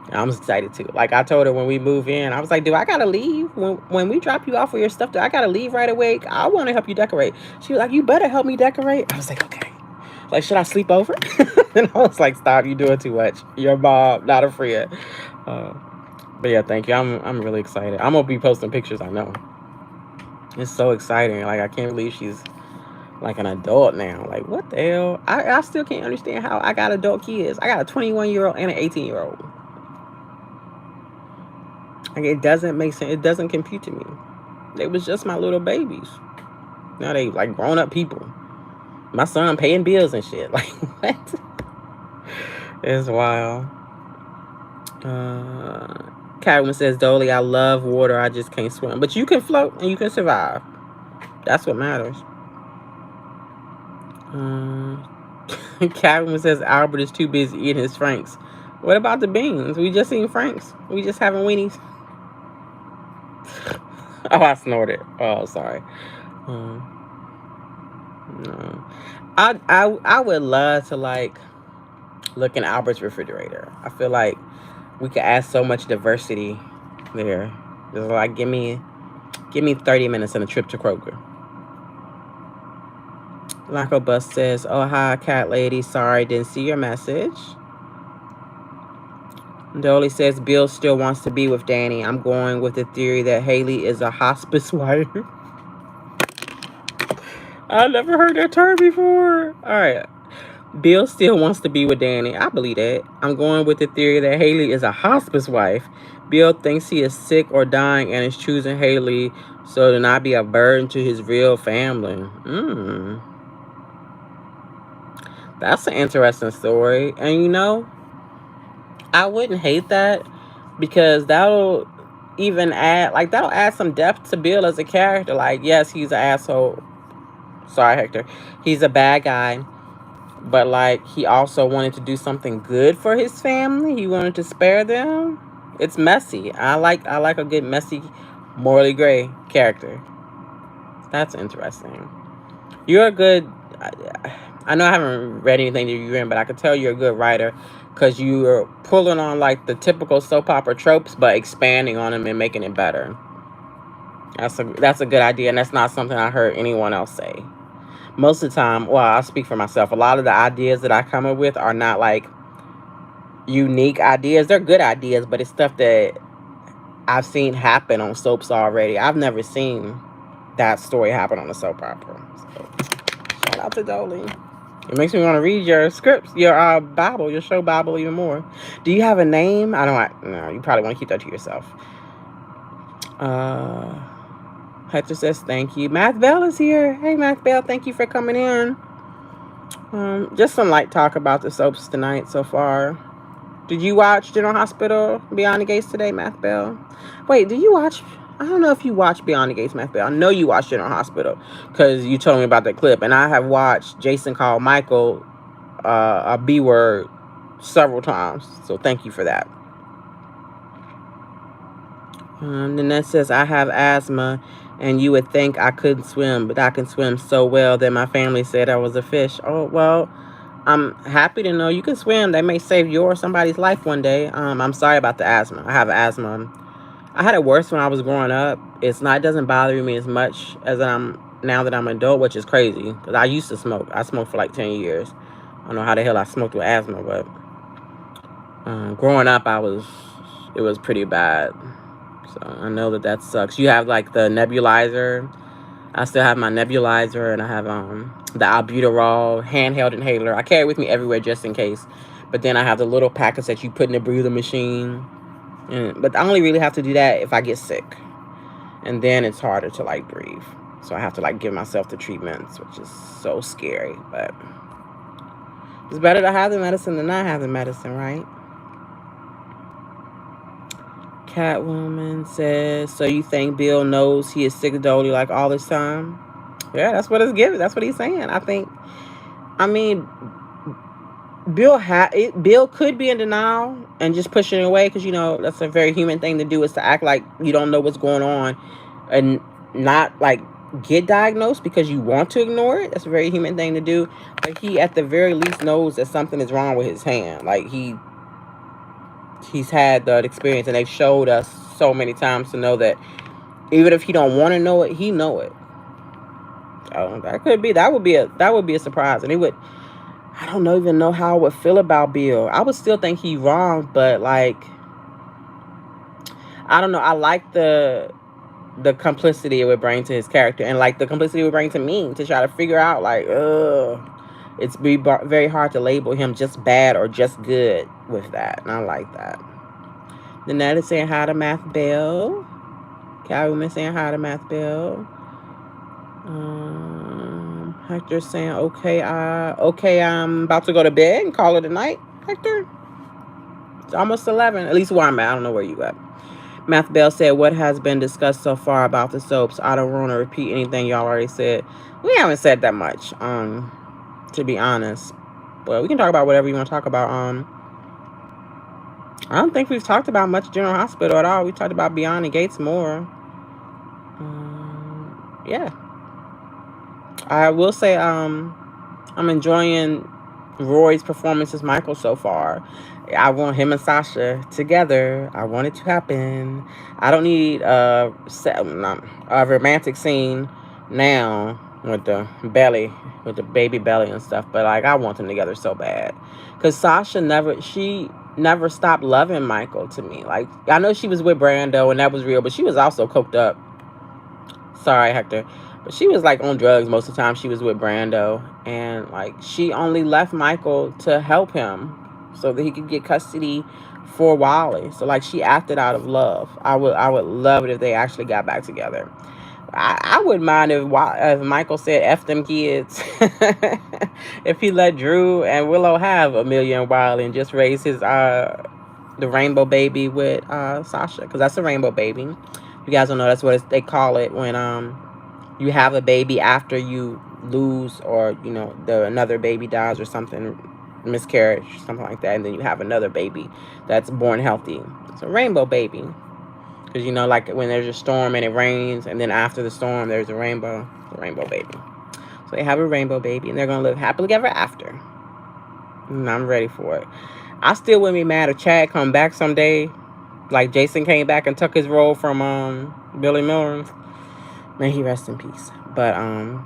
And I'm excited too. Like I told her when we move in, I was like, do I got to leave? When we drop you off with your stuff, do I got to leave right away? I want to help you decorate. She was like, you better help me decorate. I was like, okay. Like, should I sleep over? And I was like, stop, you doing too much. Your mom, not a friend. But yeah, thank you. I'm really excited. I'm gonna be posting pictures, I know. It's so exciting. Like, I can't believe she's like an adult now. Like, what the hell? I still can't understand how I got adult kids. I got a 21-year-old and an 18-year-old. Like, it doesn't make sense. It doesn't compute to me. They was just my little babies. Now they like grown up people. My son paying bills and shit. Like, what? It's wild. Catwoman says, Dolly, I love water. I just can't swim. But you can float and you can survive. That's what matters. Catwoman says, Albert is too busy eating his Franks. What about the beans? We just eating Franks. We just having weenies. Oh, I snorted. Oh, sorry. No. I would love to like look in Albert's refrigerator. I feel like we could add so much diversity there. Just like give me 30 minutes and a trip to Kroger. Laco Bus says, oh hi cat lady, sorry didn't see your message. Dolly says Bill still wants to be with Danny. I'm going with the theory that Haley is a hospice wife. I never heard that term before. All right. Bill still wants to be with Danny. I believe that. I'm going with the theory that Haley is a hospice wife. Bill thinks he is sick or dying and is choosing Haley so to not be a burden to his real family. That's an interesting story. And you know, I wouldn't hate that because that'll add some depth to Bill as a character. Like, yes, he's an asshole. Sorry, Hector. He's a bad guy. But, like, he also wanted to do something good for his family. He wanted to spare them. It's messy. I like a good, messy, morally gray character. That's interesting. You're a good... I know I haven't read anything that you've written, but I can tell you're a good writer because you're pulling on, like, the typical soap opera tropes, but expanding on them and making it better. That's a good idea, and that's not something I heard anyone else say. Most of the time, well, I'll speak for myself. A lot of the ideas that I come up with are not like unique ideas. They're good ideas, but it's stuff that I've seen happen on soaps already. I've never seen that story happen on a soap opera. So, shout out to Dolly. It makes me want to read your scripts, your Bible, your show Bible even more. Do you have a name? No, you probably want to keep that to yourself. Hector says thank you. Math Bell is here. Hey, Math Bell, thank you for coming in. Just some light talk about the soaps tonight so far. Did you watch General Hospital Beyond the Gates today, Math Bell? Wait, did you watch? I don't know if you watched Beyond the Gates, Math Bell. I know you watched General Hospital because you told me about that clip. And I have watched Jason Called Michael a B word several times. So thank you for that. Nanette says, I have asthma. And you would think I couldn't swim, but I can swim so well that my family said I was a fish. Oh, well, I'm happy to know you can swim. That may save your or somebody's life one day. I'm sorry about the asthma. I have asthma. I had it worse when I was growing up. It doesn't bother me as much as now that I'm an adult, which is crazy. Because I used to smoke. I smoked for like 10 years. I don't know how the hell I smoked with asthma, but growing up, it was pretty bad. So I know that sucks. You have like the nebulizer. I still have my nebulizer, and I have the albuterol handheld inhaler. I carry it with me everywhere just in case. But then I have the little packets that you put in the breather machine. But I only really have to do that if I get sick. And then it's harder to like breathe. So I have to like give myself the treatments, which is so scary. But it's better to have the medicine than not have the medicine, right? Catwoman says, so you think Bill knows he is sick of Dolly like all this time? Yeah, that's what it's given. That's what he's saying. Bill could be in denial and just pushing it away, because that's a very human thing to do, is to act like you don't know what's going on and not like get diagnosed because you want to ignore it. That's a very human thing to do. But he at the very least knows that something is wrong with his hand. Like he's had that experience, and they've showed us so many times to know that even if he don't want to know it, he know it. So that would be a surprise, and it would. I don't even know how I would feel about Bill. I would still think he's wrong, but like, I don't know. I like the complicity it would bring to his character, and like the complicity it would bring to me to try to figure out like, it's very hard to label him just bad or just good with that, and I like that. Nanette is saying hi to Math Bell. Catwoman saying hi to Math Bell. Hector saying, okay, I'm about to go to bed and call it a night, Hector. It's almost 11, at least where I'm at. I don't know where you at. Math Bell said, what has been discussed so far about the soaps? I don't want to repeat anything y'all already said. We haven't said that much, to be honest. But we can talk about whatever you want to talk about. I don't think we've talked about much General Hospital at all. We talked about Beyond and Gates more. Yeah. I will say I'm enjoying Roy's performance as Michael so far. I want him and Sasha together. I want it to happen. I don't need a romantic scene now with the baby belly and stuff, but like I want them together so bad. Because Sasha never stopped loving Michael to me. Like, I know she was with Brando and that was real, but she was also coked up. Sorry, Hector. But she was like on drugs most of the time she was with Brando, and like she only left Michael to help him so that he could get custody for Wally. So like she acted out of love. I would love it if they actually got back together. I wouldn't mind if Michael said F them kids. If he let Drew and Willow have Amelia and Wally and just raise his the rainbow baby with Sasha, because that's a rainbow baby. You guys don't know, that's what they call it when you have a baby after you lose, or another baby dies or something, miscarriage, something like that, and then you have another baby that's born healthy. It's a rainbow baby, because like when there's a storm and it rains, and then after the storm there's a rainbow baby. So they have a rainbow baby, and they're gonna live happily ever after. And I'm ready for it. I still wouldn't be mad if Chad come back someday, like Jason came back and took his role from Billy Miller. May he rest in peace. But I'm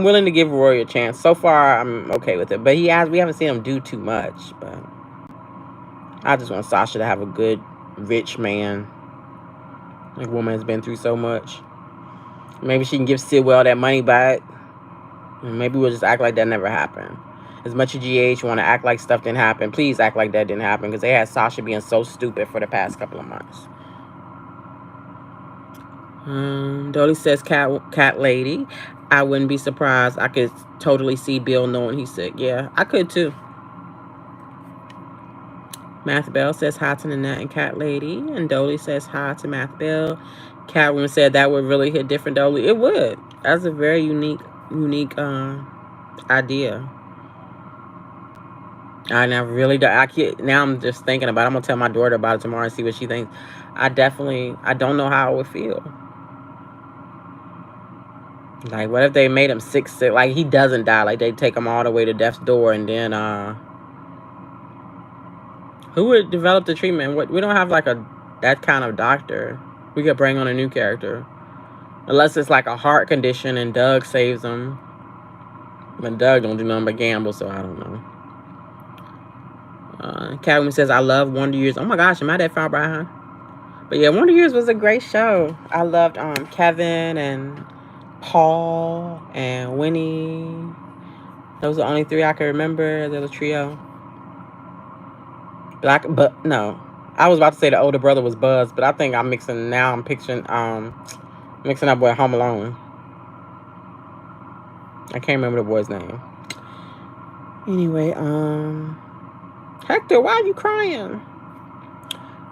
willing to give Roy a chance. So far, I'm okay with it. But we haven't seen him do too much. But I just want Sasha to have a good, rich man. Like, woman has been through so much. Maybe she can give Sidwell that money back. And maybe we'll just act like that never happened. As much as GH want to act like stuff didn't happen, please act like that didn't happen, because they had Sasha being so stupid for the past couple of months. Dolly says, cat lady. I wouldn't be surprised. I could totally see Bill knowing he's sick. Yeah, I could too. Math Bell says hi to Nanette and Cat Lady. And Dolly says hi to Math Bell. Catwoman said that would really hit different, Dolly. It would. That's a very unique idea. Now I'm just thinking about it. I'm going to tell my daughter about it tomorrow and see what she thinks. I don't know how I would feel. Like, what if they made him sick? Like, he doesn't die. Like, they take him all the way to death's door, and then, who would develop the treatment? We don't have, like, that kind of doctor. We could bring on a new character. Unless it's, like, a heart condition, and Doug saves him. But Doug don't do nothing but gamble, so I don't know. Catwoman says, I love Wonder Years. Oh, my gosh, am I that far behind? But, yeah, Wonder Years was a great show. I loved Kevin and Paul and Winnie. Those are the only three I can remember. The little trio. But no, I was about to say the older brother was Buzz, but I think I'm mixing up with Home Alone. I can't remember the boy's name. Anyway, Hector, why are you crying?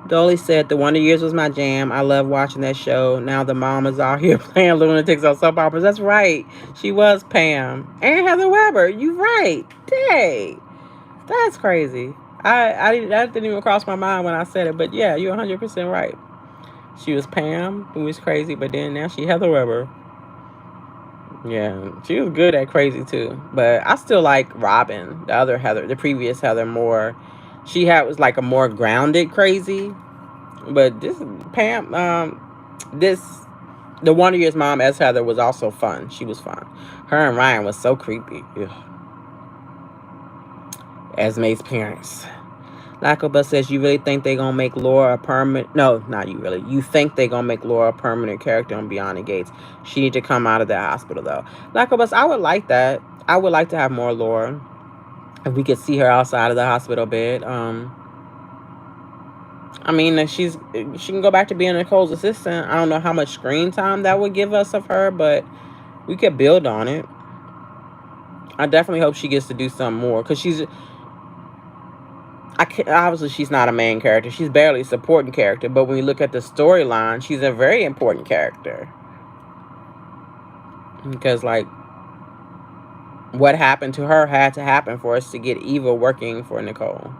Dolly said the Wonder Years was my jam. I love watching that show. Now the mom is out here playing lunatics on soap operas. That's right. She was Pam. And Heather Weber. You right. Dang. That's crazy. That didn't even cross my mind when I said it. But yeah, you're 100% right. She was Pam, who was crazy, but then now she Heather Weber. Yeah, she was good at crazy too. But I still like Robin, the other Heather, the previous Heather more. She had was like a more grounded crazy. But this Pam, this the Wonder Years mom as Heather was also fun. She was fun. Her and Ryan was so creepy. Ugh. Esme's parents. Lacoba says, you really think they gonna make Laura a permanent? No, not you really. You think they gonna make Laura a permanent character on Beyond the Gates? She need to come out of that hospital though. Lacoba, I would like that. I would like to have more Laura. If we could see her outside of the hospital bed. I mean, she can go back to being Nicole's assistant. I don't know how much screen time that would give us of her, but we could build on it. I definitely hope she gets to do something more because obviously she's not a main character. She's barely a supporting character. But when you look at the storyline, she's a very important character. Because, like, what happened to her had to happen for us to get Eva working for Nicole.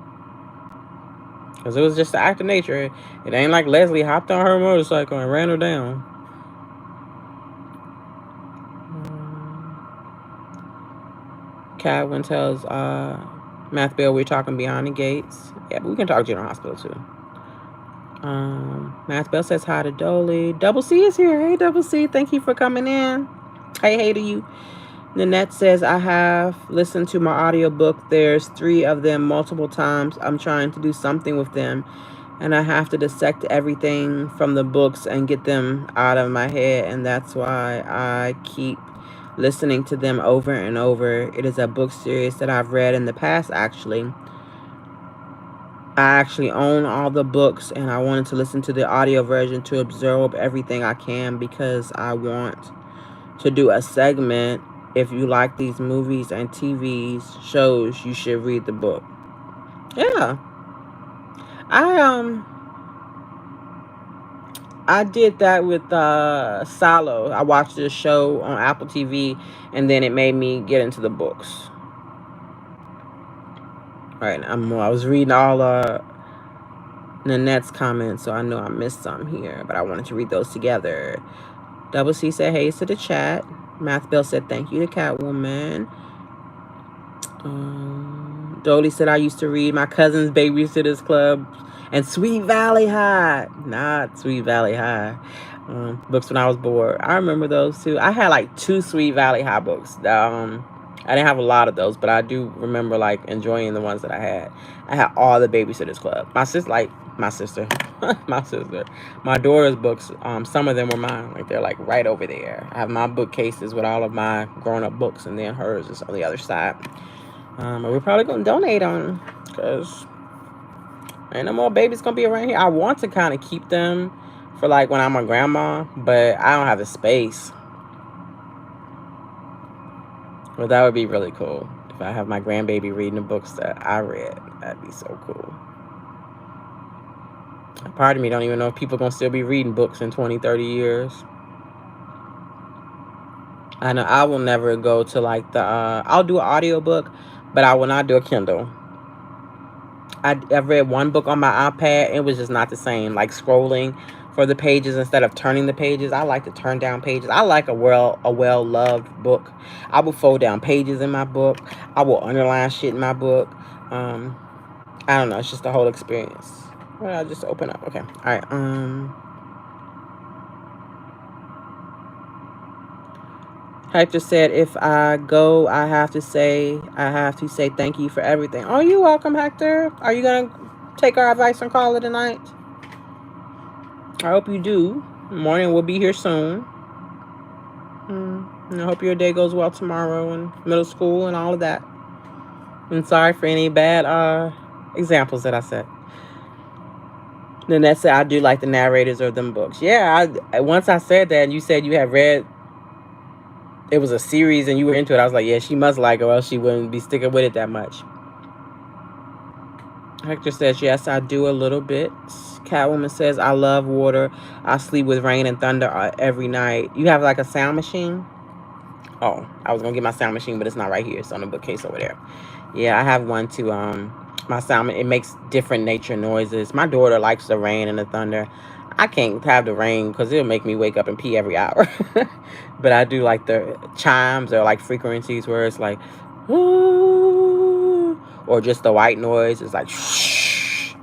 Because it was just the act of nature. It ain't like Leslie hopped on her motorcycle and ran her down. Cadwin tells Math Bill we're talking Beyond the Gates. Yeah, but we can talk General Hospital too. Math Bell says hi to Dolly. Double C is here. Hey, Double C. Thank you for coming in. Hey to you. Nanette says, I have listened to my audiobook. There's 3 of them multiple times. I'm trying to do something with them, and I have to dissect everything from the books and get them out of my head, and that's why I keep listening to them over and over. It is a book series that I've read in the past, actually. I actually own all the books, and I wanted to listen to the audio version to absorb everything I can because I want to do a segment. If you like these movies and TV shows, you should read the book. Yeah. I did that with Silo. I watched this show on Apple TV, and then it made me get into the books. Right. I was reading all Nanette's comments, so I know I missed some here, but I wanted to read those together. Double C said hey to the chat. Math Bill said thank you to Catwoman. Dolly said I used to read my cousin's Babysitters Club and Sweet Valley High. Not Sweet Valley High. Books when I was bored. I remember those too. I had like 2 Sweet Valley High books. I didn't have a lot of those, but I do remember like enjoying the ones that I had. I had all the Babysitters Club. My sister, my daughter's books, some of them were mine. Like they're like right over there. I have my bookcases with all of my grown-up books, and then hers is on the other side. But we're probably gonna donate on them because ain't no more babies gonna be around here. I want to kind of keep them for like when I'm a grandma, but I don't have the space. But that would be really cool if I have my grandbaby reading the books that I read. That'd be so cool. Part of me don't even know if people gonna still be reading books in 20, 30 years. I know I will never go to like I'll do an audiobook, but I will not do a Kindle. I've read one book on my iPad. It was just not the same. Like scrolling for the pages instead of turning the pages. I like to turn down pages. I like a well-loved book. I will fold down pages in my book. I will underline shit in my book. I don't know. It's just the whole experience. Well, I'll just open up. Okay. All right. Hector said, if I go, I have to say thank you for everything. Oh, you're welcome, Hector. Are you going to take our advice and call it a night? I hope you do. Morning will be here soon. And I hope your day goes well tomorrow in middle school and all of that. And sorry for any bad examples that I said. Nanette said, I do like the narrators of them books. Yeah, once I said that and you said you had read, it was a series and you were into it, I was like, yeah, she must like it or else she wouldn't be sticking with it that much. Hector says, yes, I do a little bit. Catwoman says, I love water. I sleep with rain and thunder every night. You have like a sound machine? Oh, I was going to get my sound machine, but it's not right here. It's on the bookcase over there. Yeah, I have one too. My sound, it makes different nature noises. My daughter likes the rain and the thunder. I can't have the rain because it'll make me wake up and pee every hour. But I do like the chimes or like frequencies where it's like, ooh, or just the white noise. It's like, shh.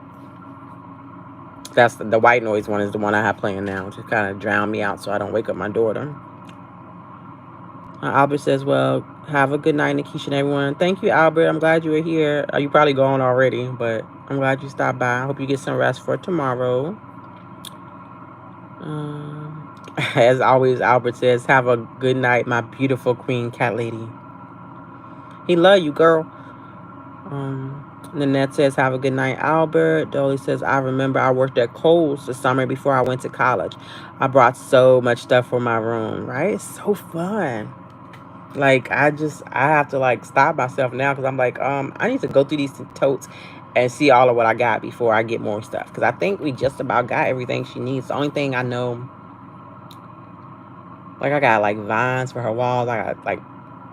That's the white noise one is the one I have playing now to kind of drown me out so I don't wake up my daughter. Albert says, well, have a good night, Nikisha and everyone. Thank you, Albert. I'm glad you were here. You probably gone already, but I'm glad you stopped by. I hope you get some rest for tomorrow. As always, Albert says, have a good night, my beautiful queen cat lady. He love you, girl. Nanette says, have a good night, Albert. Dolly says, I remember I worked at Kohl's the summer before I went to college. I brought so much stuff for my room, right? It's so fun. Like, I have to, like, stop myself now because I'm like, I need to go through these totes and see all of what I got before I get more stuff. Because I think we just about got everything she needs. The only thing I know, like, I got, like, vines for her walls. I got, like,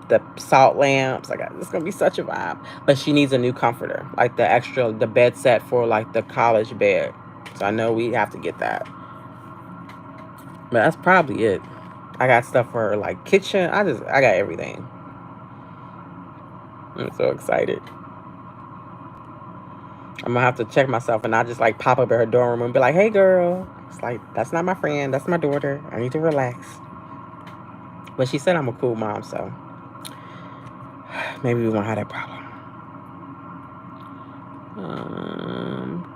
the salt lamps. It's going to be such a vibe. But she needs a new comforter. Like, the bed set for, like, the college bed. So I know we have to get that. But that's probably it. I got stuff for her, like, kitchen. I got everything. I'm so excited. I'm gonna have to check myself and not just like pop up at her dorm room and be like, hey girl. It's like, that's not my friend, that's my daughter. I need to relax. But she said I'm a cool mom, so maybe we won't have that problem.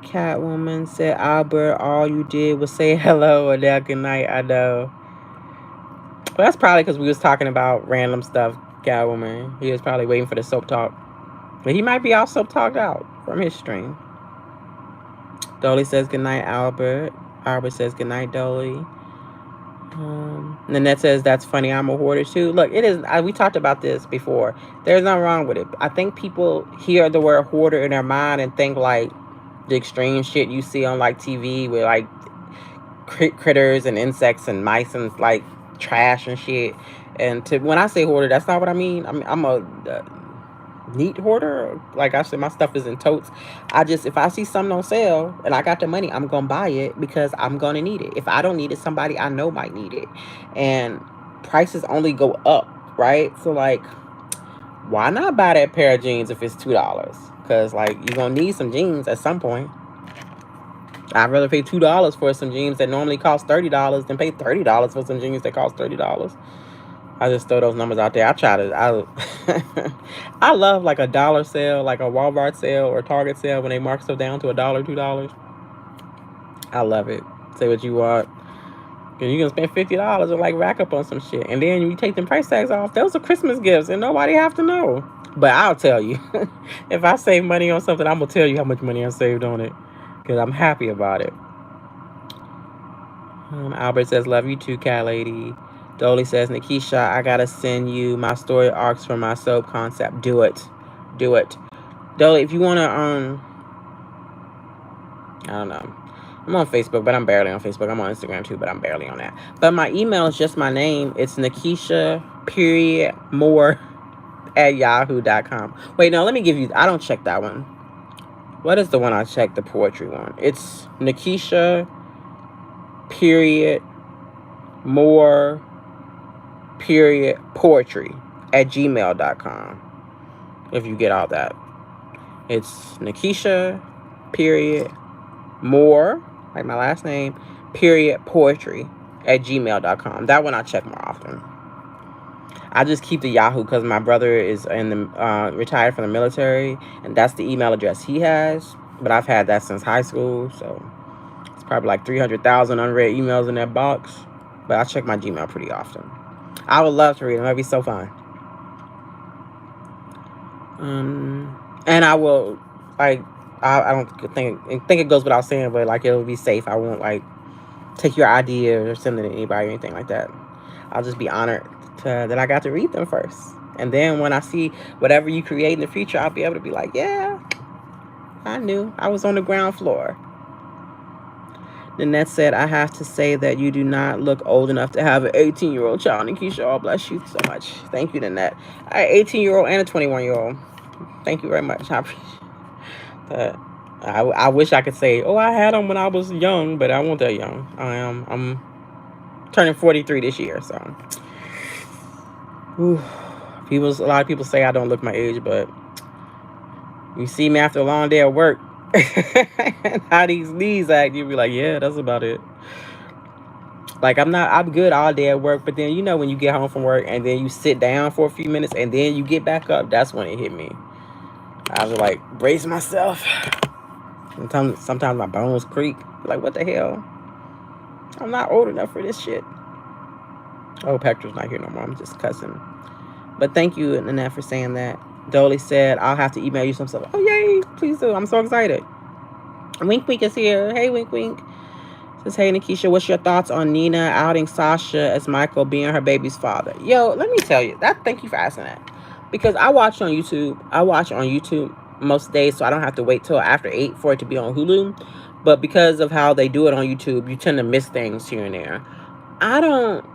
Catwoman said, Albert, all you did was say hello or that good night. I know. Well, that's probably because we was talking about random stuff, Catwoman. He was probably waiting for the soap talk. But he might be all soap talked out from his stream. Dolly says goodnight, Albert. Albert says goodnight, Dolly. Nanette says, that's funny, I'm a hoarder too. Look, it is. We talked about this before. There's nothing wrong with it. I think people hear the word hoarder in their mind and think like the extreme shit you see on like TV with like critters and insects and mice and like trash and shit. And when I say hoarder, that's not what I mean. I'm a neat hoarder. Like I said, my stuff is in totes. If I see something on sale and I got the money, I'm gonna buy it because I'm gonna need it. If I don't need it, somebody I know might need it. And prices only go up, right? So like, why not buy that pair of jeans if it's $2? Because like, you're gonna need some jeans at some point. I'd rather pay $2 for some jeans that normally cost $30 than pay $30 for some jeans that cost $30. I just throw those numbers out there. I love like a dollar sale, like a Walmart sale or Target sale when they mark stuff down to $1, $2. I love it. Say what you want. Cause you can spend $50 and like rack up on some shit. And then you take them price tags off. Those are Christmas gifts and nobody have to know. But I'll tell you. If I save money on something, I'm going to tell you how much money I saved on it. Because I'm happy about it. Albert says, love you too, cat lady. Dolly says, Nikisha, I gotta send you my story arcs for my soap concept. Do it. Do it. Dolly, if you wanna, I don't know. I'm on Facebook, but I'm barely on Facebook. I'm on Instagram too, but I'm barely on that. But my email is just my name. It's Nikisha.Moore@yahoo.com. Wait, no, let me give you, I don't check that one. What is the one I check, the poetry one? It's Nikisha.Moore.poetry@gmail.com. If you get all that. It's Nikisha.Moore, like my last name, poetry@gmail.com. That one I check more often. I just keep the Yahoo because my brother is retired from the military, and that's the email address he has. But I've had that since high school, so it's probably like 300,000 unread emails in that box. But I check my Gmail pretty often. I would love to read them. That'd be so fun. And I will, like, I don't think it goes without saying, but like it'll be safe. I won't like take your idea or send it to anybody or anything like that. I'll just be honored that I got to read them first. And then when I see whatever you create in the future, I'll be able to be like, yeah, I knew. I was on the ground floor. Nanette said, I have to say that you do not look old enough to have an 18-year-old child. And Keisha, oh, bless you so much. Thank you, Nanette. I had an 18-year-old and a 21-year-old. Thank you very much. I appreciate that. I wish I could say, oh, I had them when I was young, but I wasn't that young. I'm turning 43 this year, so. Whew. A lot of people say I don't look my age, but you see me after a long day of work, and how these knees act, you be like, yeah, that's about it. Like, I'm good all day at work, but then, when you get home from work and then you sit down for a few minutes and then you get back up, that's when it hit me. I was like, brace myself. Sometimes my bones creak. Like, what the hell? I'm not old enough for this shit. Oh, Hector's not here no more. I'm just cussing. But thank you, Nanette, for saying that. Dolly said, I'll have to email you some stuff. Oh, yay. Please do. I'm so excited. Wink Wink is here. Hey, Wink Wink. Says, hey, Nikisha, what's your thoughts on Nina outing Sasha as Michael being her baby's father? Yo, let me tell you. Thank you for asking that. Because I watch on YouTube. Most days, so I don't have to wait till after 8 for it to be on Hulu. But because of how they do it on YouTube, you tend to miss things here and there. I don't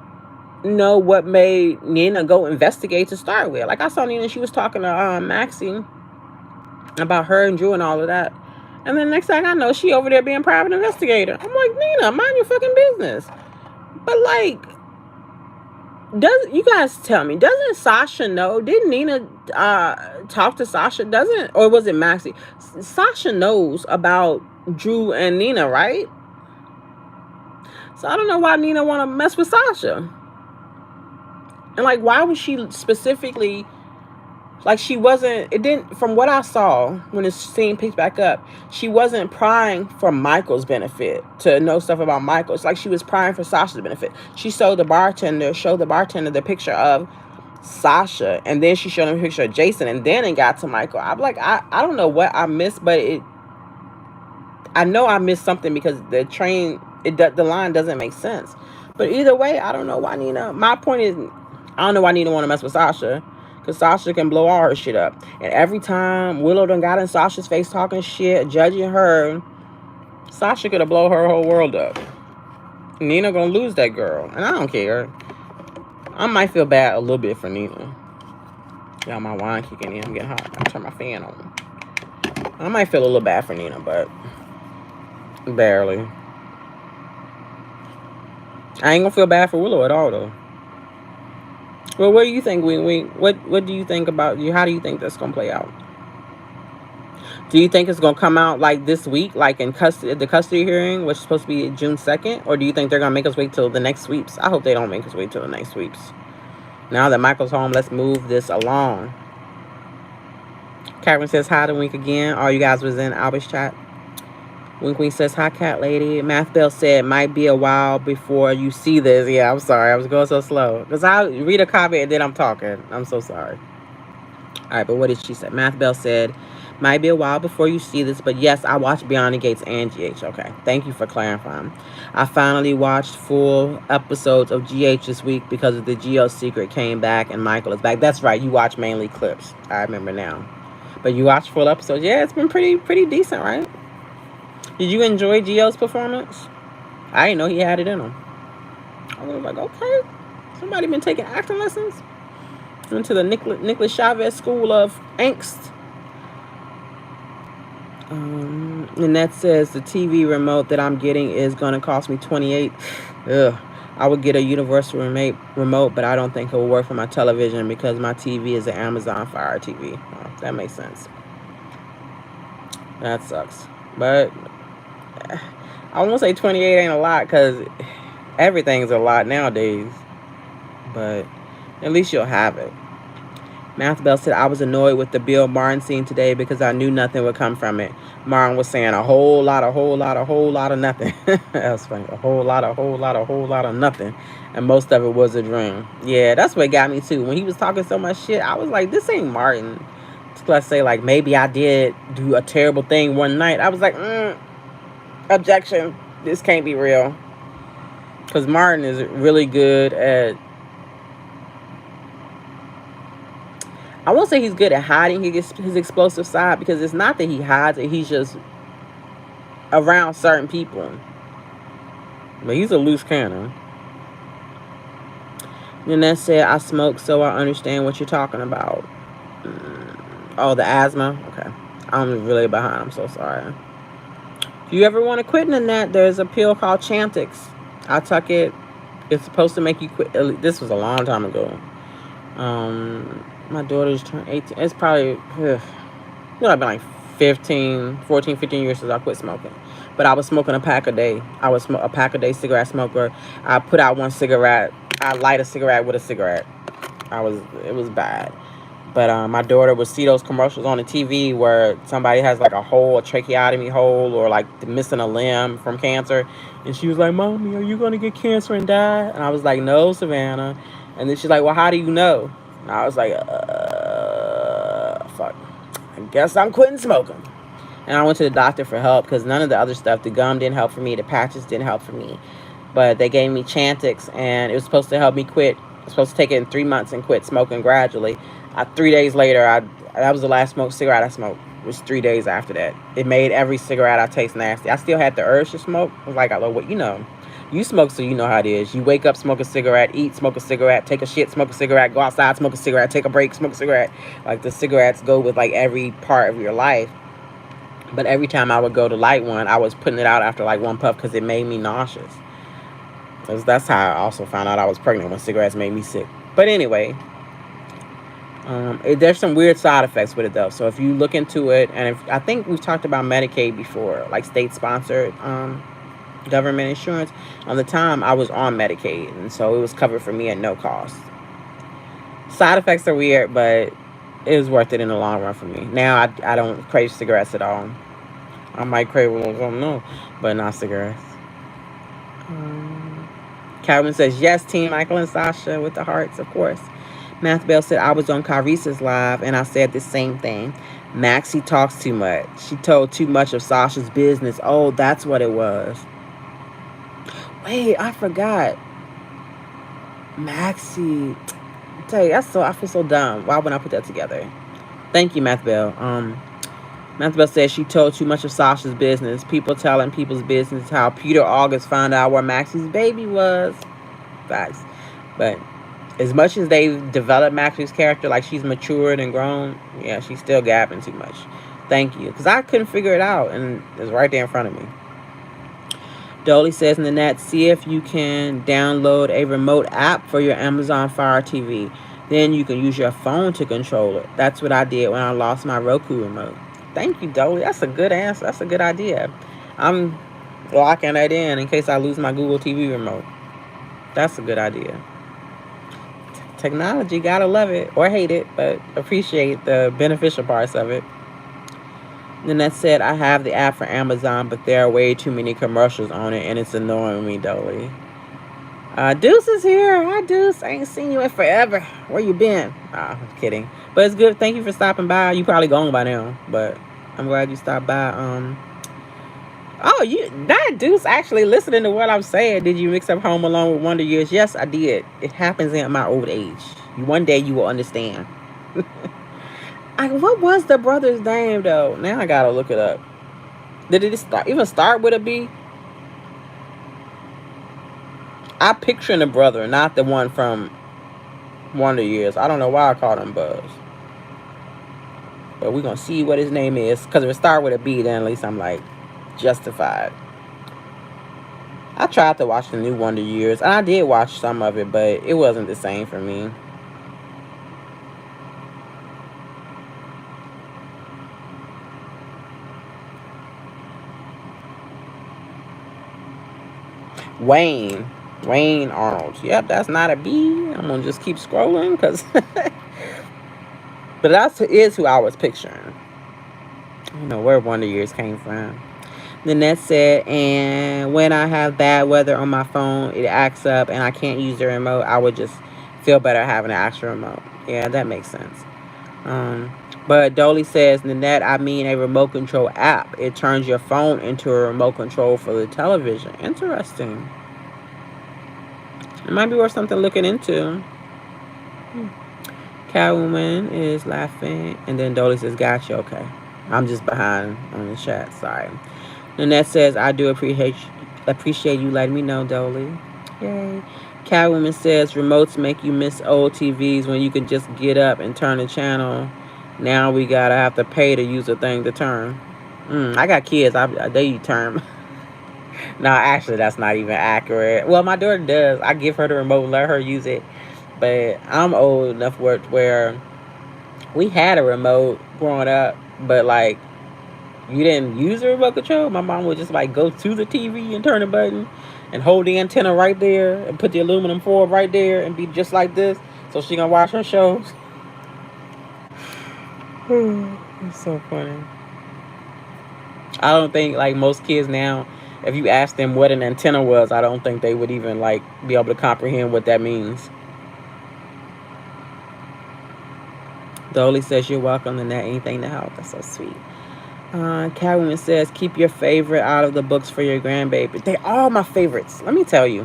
know what made Nina go investigate to start with. Like, I saw Nina, she was talking to Maxie about her and Drew and all of that. And then next thing I know, she over there being private investigator. I'm like, Nina, mind your fucking business. But like, you guys tell me, doesn't Sasha know? Didn't Nina talk to Sasha? Or was it Maxie? Sasha knows about Drew and Nina, right? So I don't know why Nina want to mess with Sasha. And like, why was she specifically, like, from what I saw when the scene picked back up, she wasn't prying for Michael's benefit to know stuff about Michael. It's like she was prying for Sasha's benefit. She showed the bartender the picture of Sasha, and then she showed him a picture of Jason, and then it got to Michael. I'm like, I don't know what I missed, but I know I missed something because the line doesn't make sense. But either way, I don't know why Nina, my point is, I don't know why Nina want to mess with Sasha. Because Sasha can blow all her shit up. And every time Willow done got in Sasha's face talking shit, judging her, Sasha could have blown her whole world up. Nina gonna lose that girl. And I don't care. I might feel bad a little bit for Nina. Yeah, my wine kicking in. I'm getting hot. I'll turn my fan on. I might feel a little bad for Nina, but barely. I ain't gonna feel bad for Willow at all, though. Well, what do you think, Wink? What do you think about you? How do you think that's gonna play out? Do you think it's gonna come out like this week, like in the custody hearing, which is supposed to be June 2nd, or do you think they're gonna make us wait till the next sweeps? I hope they don't make us wait till the next sweeps. Now that Michael's home, let's move this along. Catherine says hi to Wink again. All you guys was in Albert's chat. Wink Wink says, hi, cat lady. Math Bell said, might be a while before you see this. Yeah, I'm sorry. I was going so slow. Because I read a comment and then I'm talking. I'm so sorry. All right, but what did she say? Math Bell said, might be a while before you see this, but yes, I watched Beyond the Gates and GH. Okay, thank you for clarifying. I finally watched full episodes of GH this week because of the Geo Secret came back and Michael is back. That's right. You watch mainly clips. I remember now. But you watched full episodes. Yeah, it's been pretty decent, right? Did you enjoy Gio's performance? I didn't know he had it in him. I was like, okay. Somebody been taking acting lessons? Went to the Nicholas Chavez School of Angst. Nanette says the TV remote that I'm getting is going to cost me $28. Ugh. I would get a universal remote, but I don't think it will work for my television because my TV is an Amazon Fire TV. Oh, that makes sense. That sucks. But I won't say 28 ain't a lot because everything's a lot nowadays. But at least you'll have it. Math Bell said, I was annoyed with the Bill Martin scene today because I knew nothing would come from it. Martin was saying a whole lot of nothing. That was funny. A whole lot of nothing. And most of it was a dream. Yeah, that's what got me too. When he was talking so much shit, I was like, this ain't Martin. Let's say, like, maybe I did do a terrible thing one night. I was like, objection. This can't be real. Because Martin is really good at I won't say he's good at hiding his explosive side, because it's not that he hides it. He's just around certain people. But he's a loose cannon. And that said, I smoke, so I understand what you're talking about. Oh, the asthma? Okay. I'm really behind. I'm so sorry. If you ever want to quit in that, there's a pill called Chantix. I took it. It's supposed to make you quit. This was a long time ago. My daughter's turned 18. It's probably, I've been like 15 years since I quit smoking. But I was smoking a pack a day. I was a pack a day cigarette smoker. I put out one cigarette. I light a cigarette with a cigarette. It was bad. But my daughter would see those commercials on the TV where somebody has like a tracheotomy hole, or like missing a limb from cancer. And she was like, Mommy, are you going to get cancer and die? And I was like, no, Savannah. And then she's like, well, how do you know? And I was like, fuck. I guess I'm quitting smoking. And I went to the doctor for help, because none of the other stuff, the gum didn't help for me, the patches didn't help for me. But they gave me Chantix, and it was supposed to help me quit. I was supposed to take it in 3 months and quit smoking gradually. 3 days later, that was the last smoked cigarette I smoked. It was 3 days after that. It made every cigarette I taste nasty. I still had the urge to smoke. I was like, you smoke, so you know how it is. You wake up, smoke a cigarette, eat, smoke a cigarette, take a shit, smoke a cigarette, go outside, smoke a cigarette, take a break, smoke a cigarette. Like, the cigarettes go with like every part of your life. But every time I would go to light one, I was putting it out after like one puff, because it made me nauseous. That's how I also found out I was pregnant, when cigarettes made me sick. But anyway, there's some weird side effects with it though. So if you look into it, and I think we've talked about Medicaid before, like state-sponsored government insurance. On the time, I was on Medicaid, and so it was covered for me at no cost. Side effects are weird, but it was worth it in the long run for me. Now I don't crave cigarettes at all. I might crave something new, but not cigarettes. Calvin says, yes, Team Michael and Sasha with the hearts, of course. Math Bell said, I was on Carice's live, and I said the same thing. Maxie talks too much. She told too much of Sasha's business. Oh, that's what it was. Wait, I forgot. Maxie. I tell you, I feel so dumb. Why wouldn't I put that together? Thank you, Math Bell. Math Bell says she told too much of Sasha's business. People telling people's business. How Peter August found out where Maxie's baby was. Facts. But as much as they've developed Maxie's character, like she's matured and grown, yeah, she's still gapping too much. Thank you. Because I couldn't figure it out, and it's right there in front of me. Dolly says in the net, see if you can download a remote app for your Amazon Fire TV. Then you can use your phone to control it. That's what I did when I lost my Roku remote. Thank you, Dolly. That's a good answer. That's a good idea. I'm locking that in case I lose my Google TV remote. That's a good idea. Technology, gotta love it or hate it, but appreciate the beneficial parts of it. Then that said, I have the app for Amazon, but there are way too many commercials on it, and it's annoying me, Dolly. Deuce is here. Hi, Deuce. I ain't seen you in forever. Where you been? I'm kidding. But it's good. Thank you for stopping by. You probably gone by now, but I'm glad you stopped by. That Deuce actually listening to what I'm saying. Did you mix up Home Alone with Wonder Years? Yes, I did. It happens in my old age. One day you will understand. What was the brother's name, though? Now I gotta look it up. Did it even start with a B? I picturing the brother, not the one from Wonder Years. I don't know why I called him Buzz. But we're gonna see what his name is. Because if it start with a B, then at least I'm like justified. I tried to watch the new Wonder Years. And I did watch some of it, but it wasn't the same for me. Wayne Arnold. Yep, that's not a B. I'm gonna just keep scrolling because but that is who I was picturing. I don't know where Wonder Years came from. Lynette said, and when I have bad weather on my phone, it acts up and I can't use the remote. I would just feel better having an actual remote. Yeah, that makes sense. But Dolly says, Nanette, I mean a remote control app. It turns your phone into a remote control for the television. Interesting. It might be worth something looking into. Catwoman is laughing. And then Dolly says, gotcha, okay. I'm just behind on the chat, sorry. Nanette says, I do appreciate you letting me know, Dolly. Yay. Catwoman says, remotes make you miss old TVs when you can just get up and turn the channel. Now we gotta have to pay to use a thing to turn. I got kids. They turn. No, actually, that's not even accurate. Well, my daughter does. I give her the remote and let her use it. But I'm old enough where we had a remote growing up, but like you didn't use the remote control. My mom would just like go to the TV and turn the button and hold the antenna right there and put the aluminum foil right there and be just like this so she gonna watch her shows. It's so funny. I don't think like most kids now, if you ask them what an antenna was, I don't think they would even like be able to comprehend what that means. Dolly says you're welcome and that anything to help. That's so sweet. Catwoman says keep your favorite out of the books for your grandbaby. They all my favorites. Let me tell you.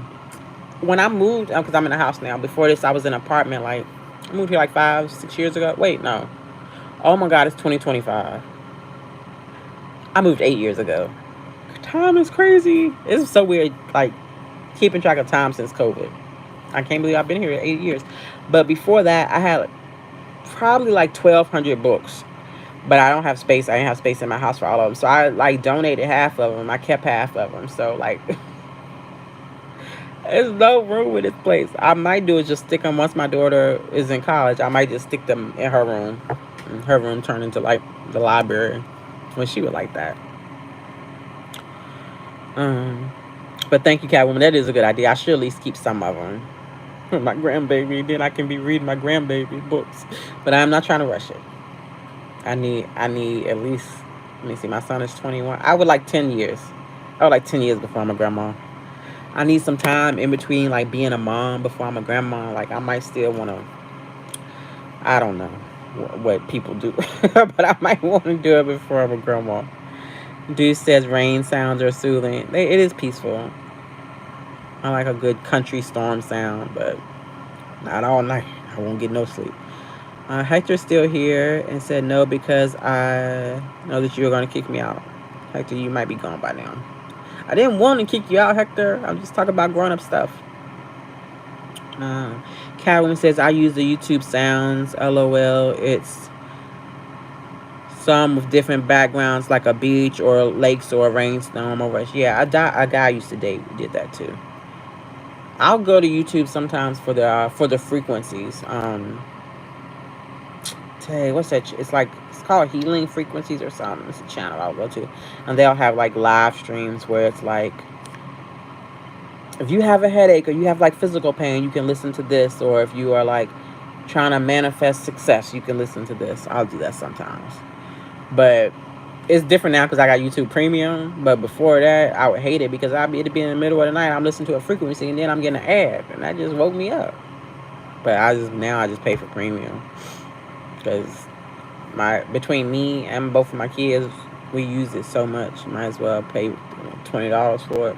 When I moved, because I'm in a house now. Before this, I was in an apartment. Like I moved here like 5-6 years ago. Wait, no. Oh my God, it's 2025. I moved 8 years ago. Time is crazy. It's so weird, like keeping track of time since COVID. I can't believe I've been here 8 years. But before that, I had probably like 1,200 books. But I don't have space. I didn't have space in my house for all of them. So I like donated half of them. I kept half of them. So like, there's no room in this place. I might do is just stick them once my daughter is in college. I might just stick them in her room. And her room turned into like the library when she would like that. But thank you, Catwoman. That is a good idea. I should at least keep some of them. My grandbaby. Then I can be reading my grandbaby books. But I'm not trying to rush it. I need at least, let me see, my son is 21. I would like 10 years. I would like 10 years before I'm a grandma. I need some time in between like being a mom before I'm a grandma. Like I might still want to, I don't know what people do. But I might want to do it before I'm a grandma. Dude says rain sounds are soothing. It is peaceful. I like a good country storm sound, but not all night. I won't get no sleep. Hector's still here and said no because I know that you're going to kick me out. Hector, you might be gone by now. I didn't want to kick you out, Hector. I'm just talking about grown-up stuff. Catwoman says, I use the YouTube sounds. LOL. It's some with different backgrounds like a beach or lakes or a rainstorm or rush. Yeah, a guy I used to date did that too. I'll go to YouTube sometimes for the frequencies. Hey, what's that? It's called Healing Frequencies or something. It's a channel I'll go to, and they'll have like live streams where it's like, if you have a headache or you have like physical pain, you can listen to this, or if you are like trying to manifest success, you can listen to this. I'll do that sometimes, but it's different now because I got YouTube Premium. But before that, I would hate it because it'd be in the middle of the night. I'm listening to a frequency and then I'm getting an ad, and that just woke me up. But I just pay for Premium. Because between me and both of my kids, we use it so much. Might as well pay $20 for it.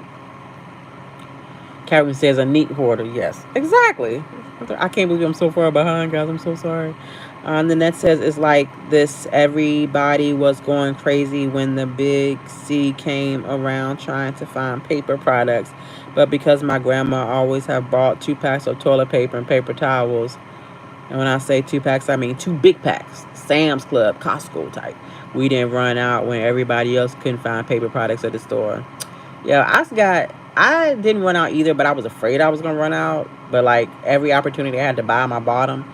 Karen says a neat hoarder. Yes, exactly. I can't believe I'm so far behind, guys. I'm so sorry. And then that says it's like this. Everybody was going crazy when the big C came around trying to find paper products. But because my grandma always have bought 2 packs of toilet paper and paper towels, and when I say 2 packs, I mean 2 big packs. Sam's Club, Costco type. We didn't run out when everybody else couldn't find paper products at the store. Yeah, I didn't run out either, but I was afraid I was going to run out. But like every opportunity I had to buy them, I bought them.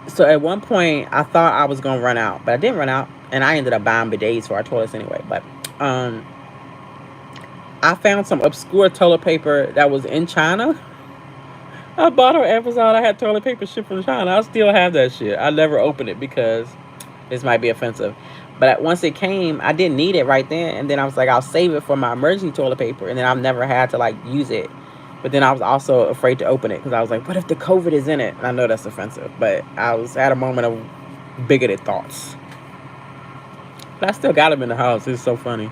So at one point, I thought I was going to run out, but I didn't run out. And I ended up buying bidets for our toilets anyway. But I found some obscure toilet paper that was in China. I bought on Amazon. I had toilet paper shipped from China. I still have that shit. I never opened it because this might be offensive. But once it came, I didn't need it right then. And then I was like, I'll save it for my emergency toilet paper. And then I've never had to like use it. But then I was also afraid to open it because I was like, what if the COVID is in it? And I know that's offensive. But I was at a moment of bigoted thoughts. But I still got them in the house. It's so funny.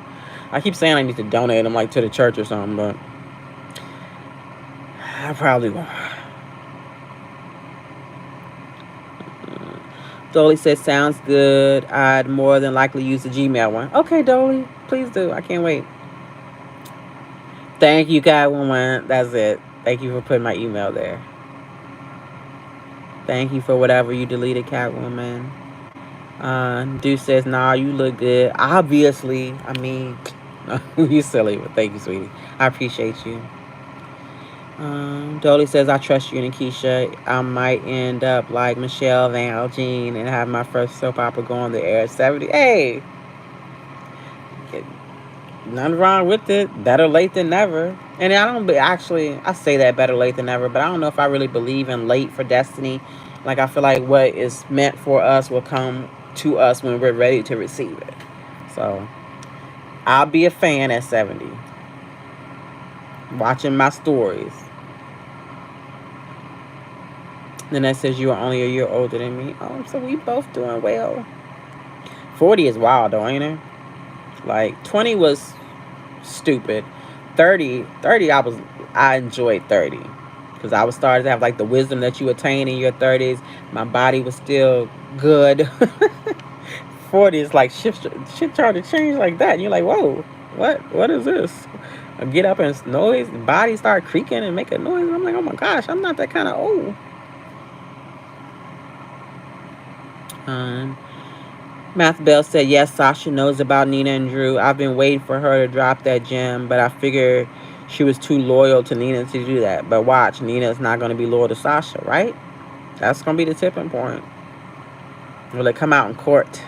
I keep saying I need to donate them like to the church or something. But I probably won't. Dolly says, sounds good. I'd more than likely use the Gmail one. Okay, Dolly, please do. I can't wait. Thank you, Catwoman. That's it. Thank you for putting my email there. Thank you for whatever you deleted, Catwoman. Dude says, nah, you look good. Obviously, I mean, you silly, but thank you, sweetie. I appreciate you. Dolly says, I trust you, Nikisha. I might end up like Michelle Van Jean and have my first soap opera go on the air at 70. Hey, nothing wrong with it. Better late than never. And I don't actually, I say that better late than never, but I don't know if I really believe in late for destiny. Like, I feel like what is meant for us will come to us when we're ready to receive it. So, I'll be a fan at 70. Watching my stories. Then that says you are only a year older than me. Oh, so we both doing well. 40 is wild though, ain't it? Like 20 was stupid. 30, I enjoyed 30. Because I was starting to have like the wisdom that you attain in your 30s. My body was still good. 40 is like shit started to change like that. And you're like, whoa, what is this? I get up and noise, body start creaking and making noise. And I'm like, oh my gosh, I'm not that kind of old. Math Bell said, yes, Sasha knows about Nina and Drew. I've been waiting for her to drop that gem, but I figured she was too loyal to Nina to do that. But watch, Nina's not going to be loyal to Sasha, right? That's going to be the tipping point. Will it come out in court?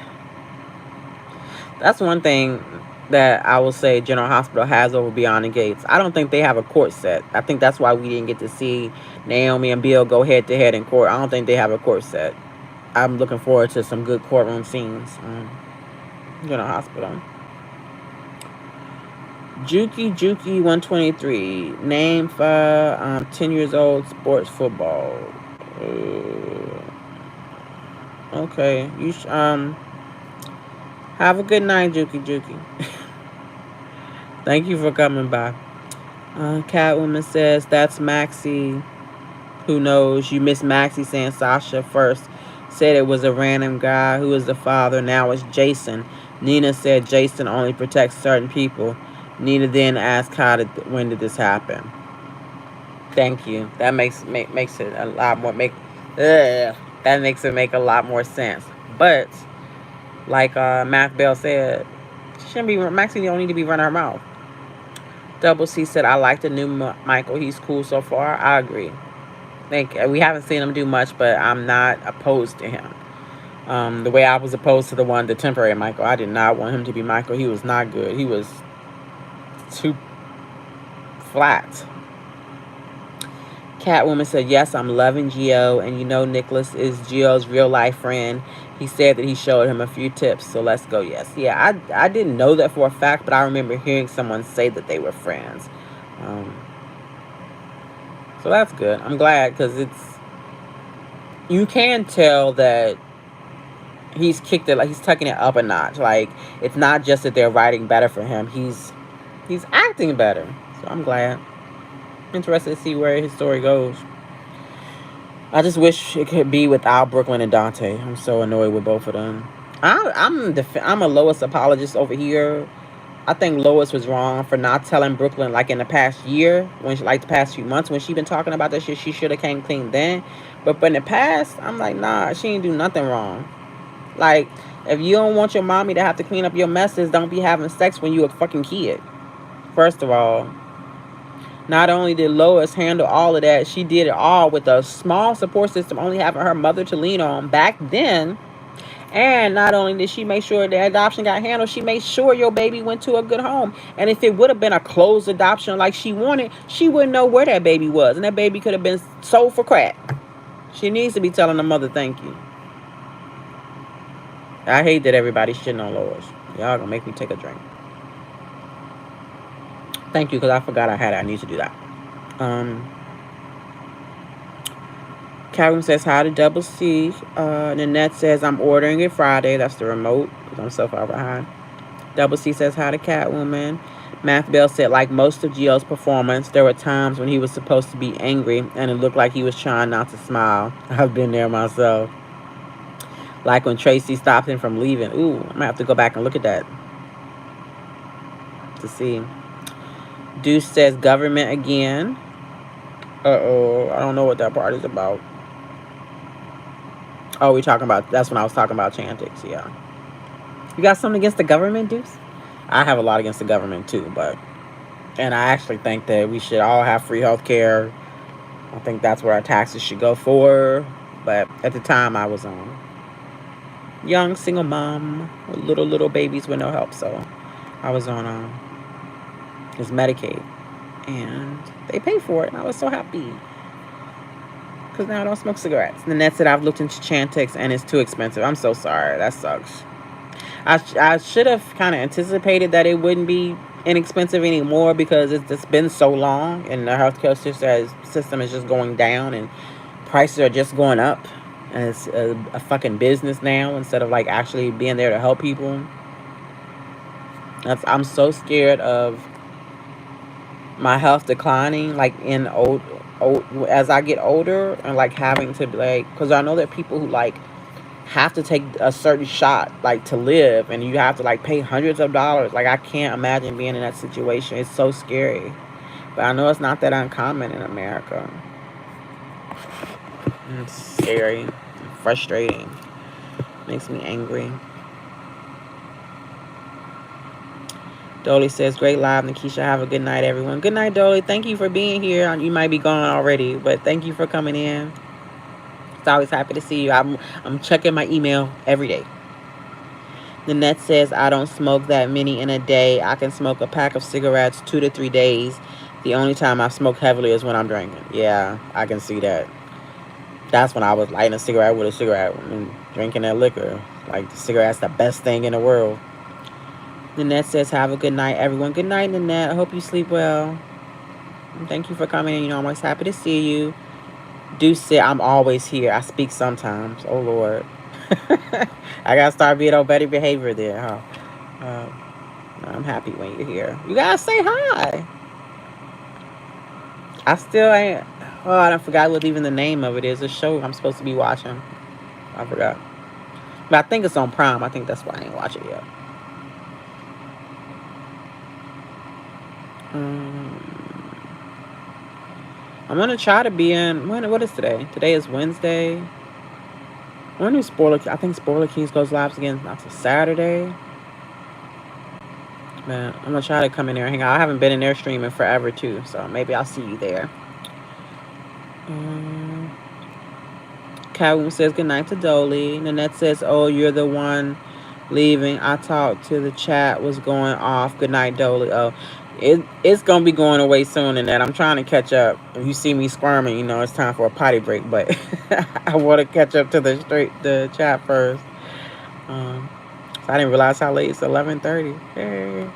That's one thing that I will say General Hospital has over Beyond the Gates. I don't think they have a court set. I think that's why we didn't get to see Naomi and Bill go head-to-head in court. I don't think they have a court set. I'm looking forward to some good courtroom scenes. General Hospital. Juki 123. Name for 10 years old sports football. Okay. You have a good night, Juki. Thank you for coming by. Catwoman says, that's Maxie. Who knows? You missed Maxie saying Sasha first said it was a random guy who was the father. Now it's Jason. Nina said Jason only protects certain people. Nina then asked when did this happen? Thank you. That makes it a lot more that makes it make a lot more sense. But like Math Bell said, Maxie don't need to be running her mouth. Double C said, I like the new Michael. He's cool so far. I agree. We haven't seen him do much, but I'm not opposed to him. The way I was opposed to the temporary Michael. I did not want him to be Michael. He was not good. He was too flat. Catwoman said, yes, I'm loving Gio, and you know Nicholas is Gio's real life friend. He said that he showed him a few tips, so let's go, yes. Yeah, I didn't know that for a fact, but I remember hearing someone say that they were friends. So that's good. I'm glad, because you can tell that he's kicked it, like he's tucking it up a notch. Like, it's not just that they're writing better for him. He's acting better. So I'm glad. Interested to see where his story goes. I just wish it could be without Brooklyn and Dante. I'm so annoyed with both of them. I'm a Lois apologist over here. I think Lois was wrong for not telling Brooklyn, like in the past year, the past few months, when she been talking about that shit. She should have came clean then. But in the past, I'm like, nah, she ain't do nothing wrong. Like, if you don't want your mommy to have to clean up your messes, don't be having sex when you a fucking kid. First of all, not only did Lois handle all of that, she did it all with a small support system, only having her mother to lean on back then. And not only did she make sure the adoption got handled, she made sure your baby went to a good home. And if it would have been a closed adoption like she wanted, she wouldn't know where that baby was. And that baby could have been sold for crack. She needs to be telling the mother thank you. I hate that everybody's shitting on Lois. Y'all gonna make me take a drink. Thank you, because I forgot I had it. I need to do that. Calvin says, hi to Double C. Nanette says, I'm ordering it Friday. That's the remote, because I'm so far behind. Double C says, hi to Catwoman. Math Bell said, like most of Gio's performance, there were times when he was supposed to be angry, and it looked like he was trying not to smile. I've been there myself. Like when Tracy stopped him from leaving. Ooh, I'm gonna have to go back and look at that to see. Deuce says government again. Uh-oh, I don't know what that part is about. Oh, we talking about, that's when I was talking about Chantix, yeah. You got something against the government, Deuce? I have a lot against the government too, and I actually think that we should all have free health care. I think that's where our taxes should go for. But at the time, I was young single mom with little babies with no help, so I was on this Medicaid, and they paid for it, and I was so happy because now I don't smoke cigarettes. And that's it. I've looked into Chantix, and it's too expensive. I'm so sorry. That sucks. I should have kind of anticipated that it wouldn't be inexpensive anymore because it's been so long, and the healthcare system is just going down, and prices are just going up, and it's a fucking business now instead of like actually being there to help people. I'm so scared of my health declining, like in old as I get older, and like having to like, because I know that people who like have to take a certain shot like to live, and you have to like pay hundreds of dollars. Like I can't imagine being in that situation. It's so scary, but I know it's not that uncommon in America. It's scary, frustrating, makes me angry. Dolly says, great live, Nikisha. Have a good night, everyone. Good night, Dolly. Thank you for being here. You might be gone already, but thank you for coming in. It's always happy to see you. I'm checking my email every day. Nanette says, I don't smoke that many in a day. I can smoke a pack of cigarettes 2 to 3 days. The only time I smoke heavily is when I'm drinking. Yeah, I can see that. That's when I was lighting a cigarette with a cigarette and drinking that liquor. Like, the cigarette's the best thing in the world. Nanette says, have a good night, everyone. Good night, Nanette. I hope you sleep well. And thank you for coming in. You know, I'm always happy to see you. Do say I'm always here. I speak sometimes. Oh, Lord. I got to start being on better behavior there, huh? I'm happy when you're here. You got to say hi. I still ain't... Oh, I forgot what even the name of it is. A show I'm supposed to be watching. I forgot. But I think it's on Prime. I think that's why I ain't watch it yet. I'm going to try to be in... What is today? Today is Wednesday. When do I think Spoiler Kings goes live again until Saturday. Man, I'm going to try to come in there and hang out. I haven't been in there streaming forever, too. So maybe I'll see you there. Catwoman says goodnight to Dolly. Nanette says, oh, you're the one leaving. I talked to the chat was going off. Good night, Dolly. Oh, it's gonna be going away soon, and that I'm trying to catch up. If you see me squirming, you know it's time for a potty break. But I want to catch up to the chat first. So I didn't realize how late it's 11:30. Hey.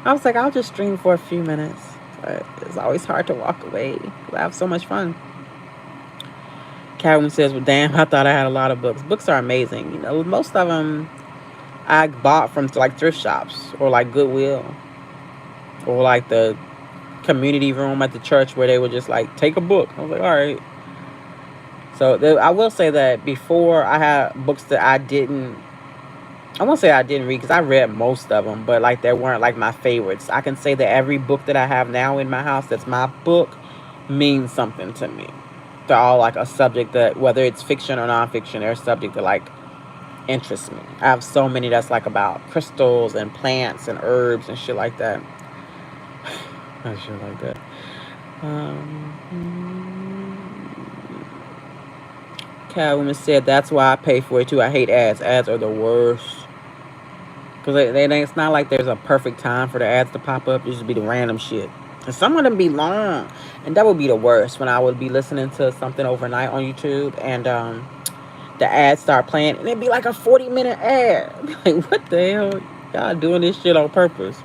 I was like, I'll just stream for a few minutes, but it's always hard to walk away. I have so much fun. Catwoman says, well, damn, I thought I had a lot of books. Books are amazing. You know, most of them I bought from like thrift shops or like Goodwill or like the community room at the church where they would just like take a book. I was like, all right. So I will say that before I had books that I won't say I didn't read because I read most of them, but like they weren't like my favorites. I can say that every book that I have now in my house that's my book means something to me. They're all like a subject that, whether it's fiction or nonfiction, they're a subject that like interests me. I have so many that's like about crystals and plants and herbs and shit like that. And shit like that. Catwoman said, that's why I pay for it too. I hate ads. Ads are the worst. Because it's not like there's a perfect time for the ads to pop up. It just be the random shit. And some of them be long. And that would be the worst when I would be listening to something overnight on YouTube and the ads start playing and it'd be like a 40-minute ad. I'd be like, what the hell? Y'all doing this shit on purpose.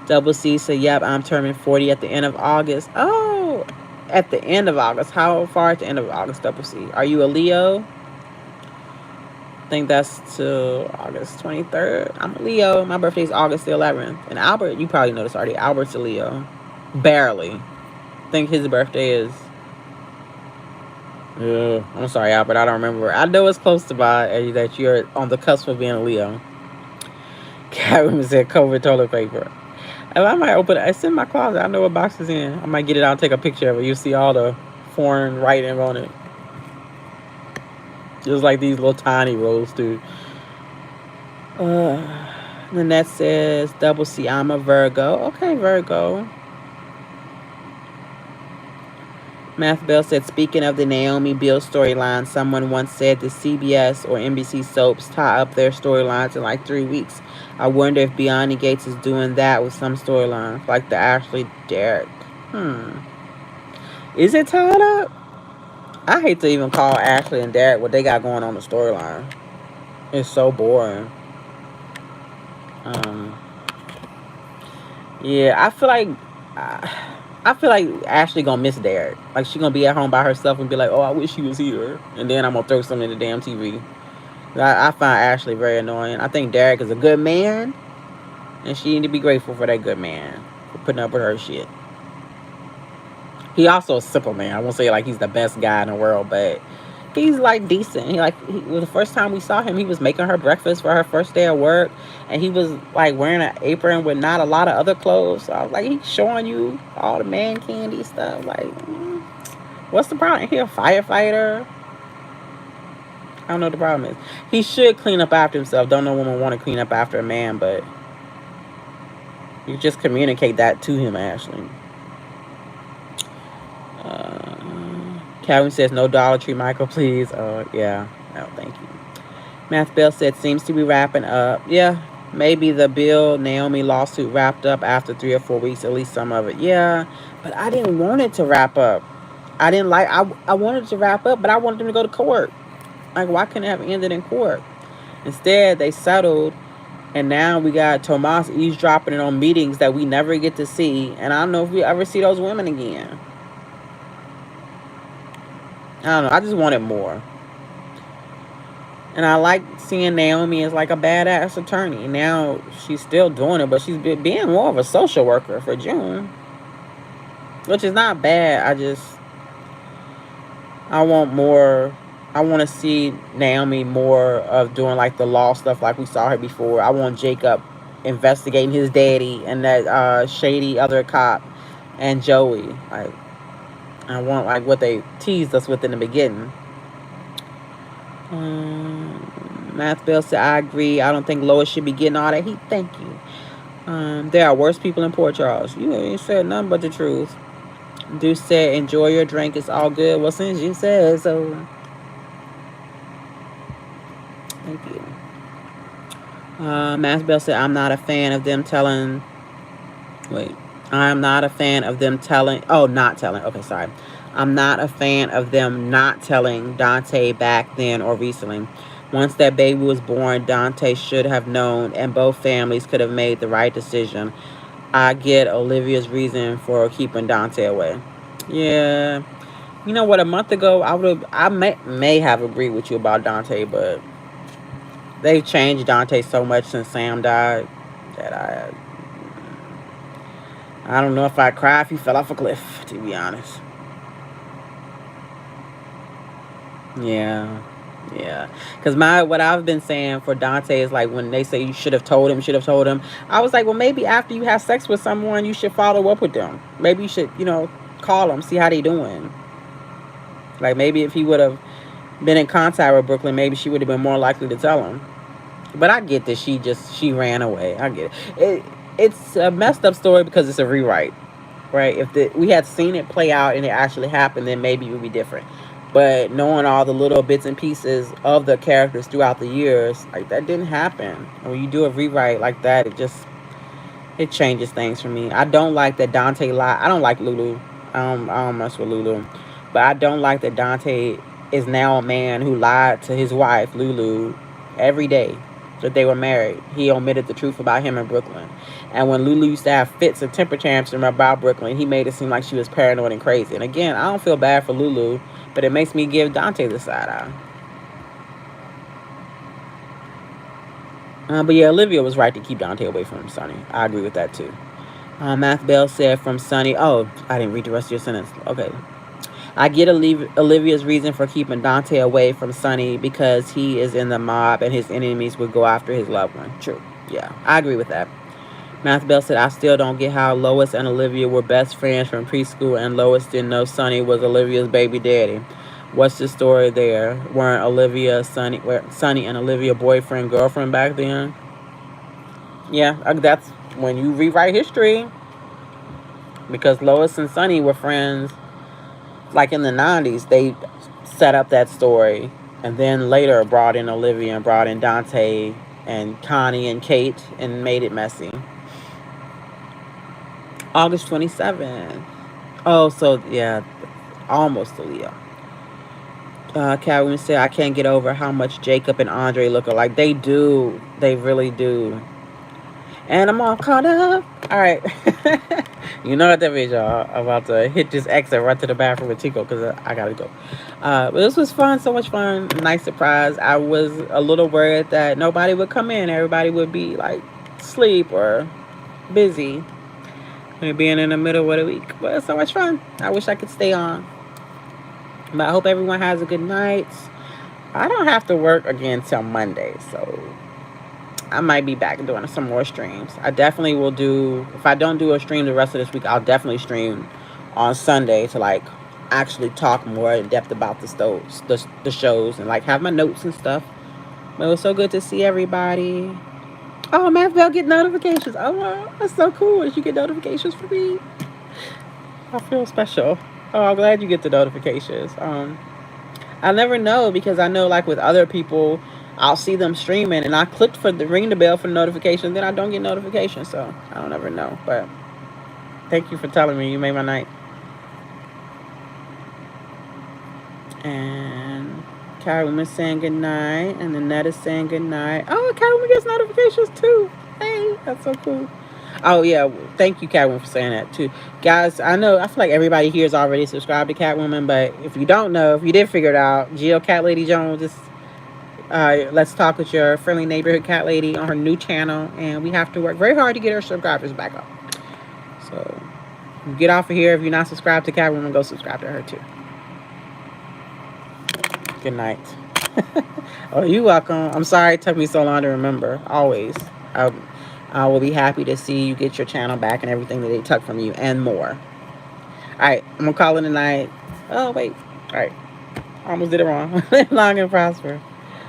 Double C said, yep, I'm turning 40 at the end of August. Oh, at the end of August. How far at the end of August, Double C? Are you a Leo? I think that's till August 23rd. I'm a Leo. My birthday is August the 11th. And Albert, you probably know this already. Albert's a Leo. Barely. I think his birthday is I'm sorry, Albert. I don't remember. I know it's close to that you're on the cusp of being a Leo. Karen said COVID toilet paper. And I might open it. It's in my closet. I know what box is in. I might get it out and take a picture of it. You see all the foreign writing on it. Just like these little tiny rolls, dude. Nanette says, double C, I'm a Virgo. Okay, Virgo. Math Bell said, speaking of the Naomi Bill storyline, someone once said the CBS or NBC soaps tie up their storylines in like 3 weeks. I wonder if Beyonce Gates is doing that with some storylines, like the Ashley Derek. Is it tied up? I hate to even call Ashley and Derek what they got going on the storyline. It's so boring. Yeah, I feel like Ashley gonna miss Derek. Like she gonna be at home by herself and be like, "Oh, I wish he was here," and then I'm gonna throw something in the damn TV. I find Ashley very annoying. I think Derek is a good man, and she need to be grateful for that good man for putting up with her shit. He also a simple man. I won't say like he's the best guy in the world, but he's like decent. The first time we saw him, he was making her breakfast for her first day of work, and he was like wearing an apron with not a lot of other clothes. So I was like, he's showing you all the man candy stuff. Like, what's the problem? He a firefighter. I don't know what the problem is. He should clean up after himself. Don't no woman want to clean up after a man, but you just communicate that to him, Ashley. Calvin says, no Dollar Tree, Michael, please. Yeah. No, thank you. Math Bell said, seems to be wrapping up. Yeah, maybe the Bill Naomi lawsuit wrapped up after 3 or 4 weeks, at least some of it. Yeah, but I didn't want it to wrap up. I wanted it to wrap up, but I wanted them to go to court. Like, why couldn't it have ended in court? Instead, they settled, and now we got Tomas eavesdropping it on meetings that we never get to see, and I don't know if we ever see those women again. I don't know. I just wanted more. And I like seeing Naomi as like a badass attorney. Now she's still doing it, but she's being more of a social worker for June, which is not bad. I want more. I want to see Naomi more of doing like the law stuff like we saw her before. I want Jacob investigating his daddy and that shady other cop and Joey. Like, I want like what they teased us with in the beginning. Math Bill said, I agree. I don't think Lois should be getting all that heat. Thank you. There are worse people in Port Charles. You ain't said nothing but the truth. Deuce said, enjoy your drink. It's all good. Well, since you said so. Thank you. Math Bill said, I'm not a fan of them telling. Wait. I'm not a fan of them telling. Oh, not telling. Okay, sorry. I'm not a fan of them not telling Dante back then or recently. Once that baby was born, Dante should have known, and both families could have made the right decision. I get Olivia's reason for keeping Dante away. Yeah. You know what? A month ago, I may have agreed with you about Dante, but they've changed Dante so much since Sam died that I don't know if I'd cry if he fell off a cliff, to be honest. Yeah. Because what I've been saying for Dante is like when they say you should have told him, I was like, well, maybe after you have sex with someone, you should follow up with them. Maybe you should, call them, see how they doing. Like maybe if he would have been in contact with Brooklyn, maybe she would have been more likely to tell him. But I get that she ran away. I get it. It's a messed up story because it's a rewrite, right? If we had seen it play out and it actually happened, then maybe it would be different. But knowing all the little bits and pieces of the characters throughout the years, like that didn't happen. And when you do a rewrite like that, it changes things for me. I don't like that Dante lied. I don't like Lulu. I don't mess with Lulu. But I don't like that Dante is now a man who lied to his wife, Lulu, every day that they were married. He omitted the truth about him in Brooklyn. And when Lulu used to have fits and temper tantrums about Brooklyn, he made it seem like she was paranoid and crazy. And again, I don't feel bad for Lulu, but it makes me give Dante the side eye. But yeah, Olivia was right to keep Dante away from Sonny. I agree with that too. Math Bell said from Sonny. Oh, I didn't read the rest of your sentence. Okay. I get Olivia's reason for keeping Dante away from Sonny because he is in the mob and his enemies would go after his loved one. True. Yeah, I agree with that. Math Bell said, I still don't get how Lois and Olivia were best friends from preschool and Lois didn't know Sonny was Olivia's baby daddy. What's the story there? Weren't Sonny and Olivia boyfriend, girlfriend back then? Yeah, that's when you rewrite history. Because Lois and Sonny were friends like in the 90s. They set up that story and then later brought in Olivia and brought in Dante and Connie and Kate and made it messy. August 27th. Oh, so yeah, almost a Leo. Catwoman said, I can't get over how much Jacob and Andre look alike. They do. They really do. And I'm all caught up. All right. You know what that means, y'all. I'm about to hit this exit right to the bathroom with Chico because I got to go. But this was fun. So much fun. Nice surprise. I was a little worried that nobody would come in. Everybody would be like asleep or busy. Being in the middle of the week. But it's so much fun. I wish I could stay on. But I hope everyone has a good night. I don't have to work again till Monday. So I might be back doing some more streams. I definitely will do, if I don't do a stream the rest of this week, I'll definitely stream on Sunday to like actually talk more in depth about the shows and like have my notes and stuff. But it was so good to see everybody. Oh, Matt Bell get notifications. Oh, wow, that's so cool. Did you get notifications for me? I feel special. Oh, I'm glad you get the notifications. I never know because I know like with other people, I'll see them streaming and I clicked for the ring the bell for the notification. Then I don't get notifications. So I don't ever know. But thank you for telling me. You made my night. And Catwoman saying good night. And Annette is saying good night. Oh, Catwoman gets notifications too. Hey, that's so cool. Oh, yeah. Thank you, Catwoman, for saying that, too. Guys, I feel like everybody here is already subscribed to Catwoman, but if you don't know, if you did figure it out, Jill Cat Lady Jones, just let's talk with your friendly neighborhood cat lady on her new channel, and we have to work very hard to get her subscribers back up. So, get off of here. If you're not subscribed to Catwoman, go subscribe to her, too. Good night. Oh, you're welcome. I'm sorry it took me so long to remember. Always. I will be happy to see you get your channel back and everything that they took from you and more. All right, I'm going to call it a night. Oh, wait. All right. I almost did it wrong. Long and prosper.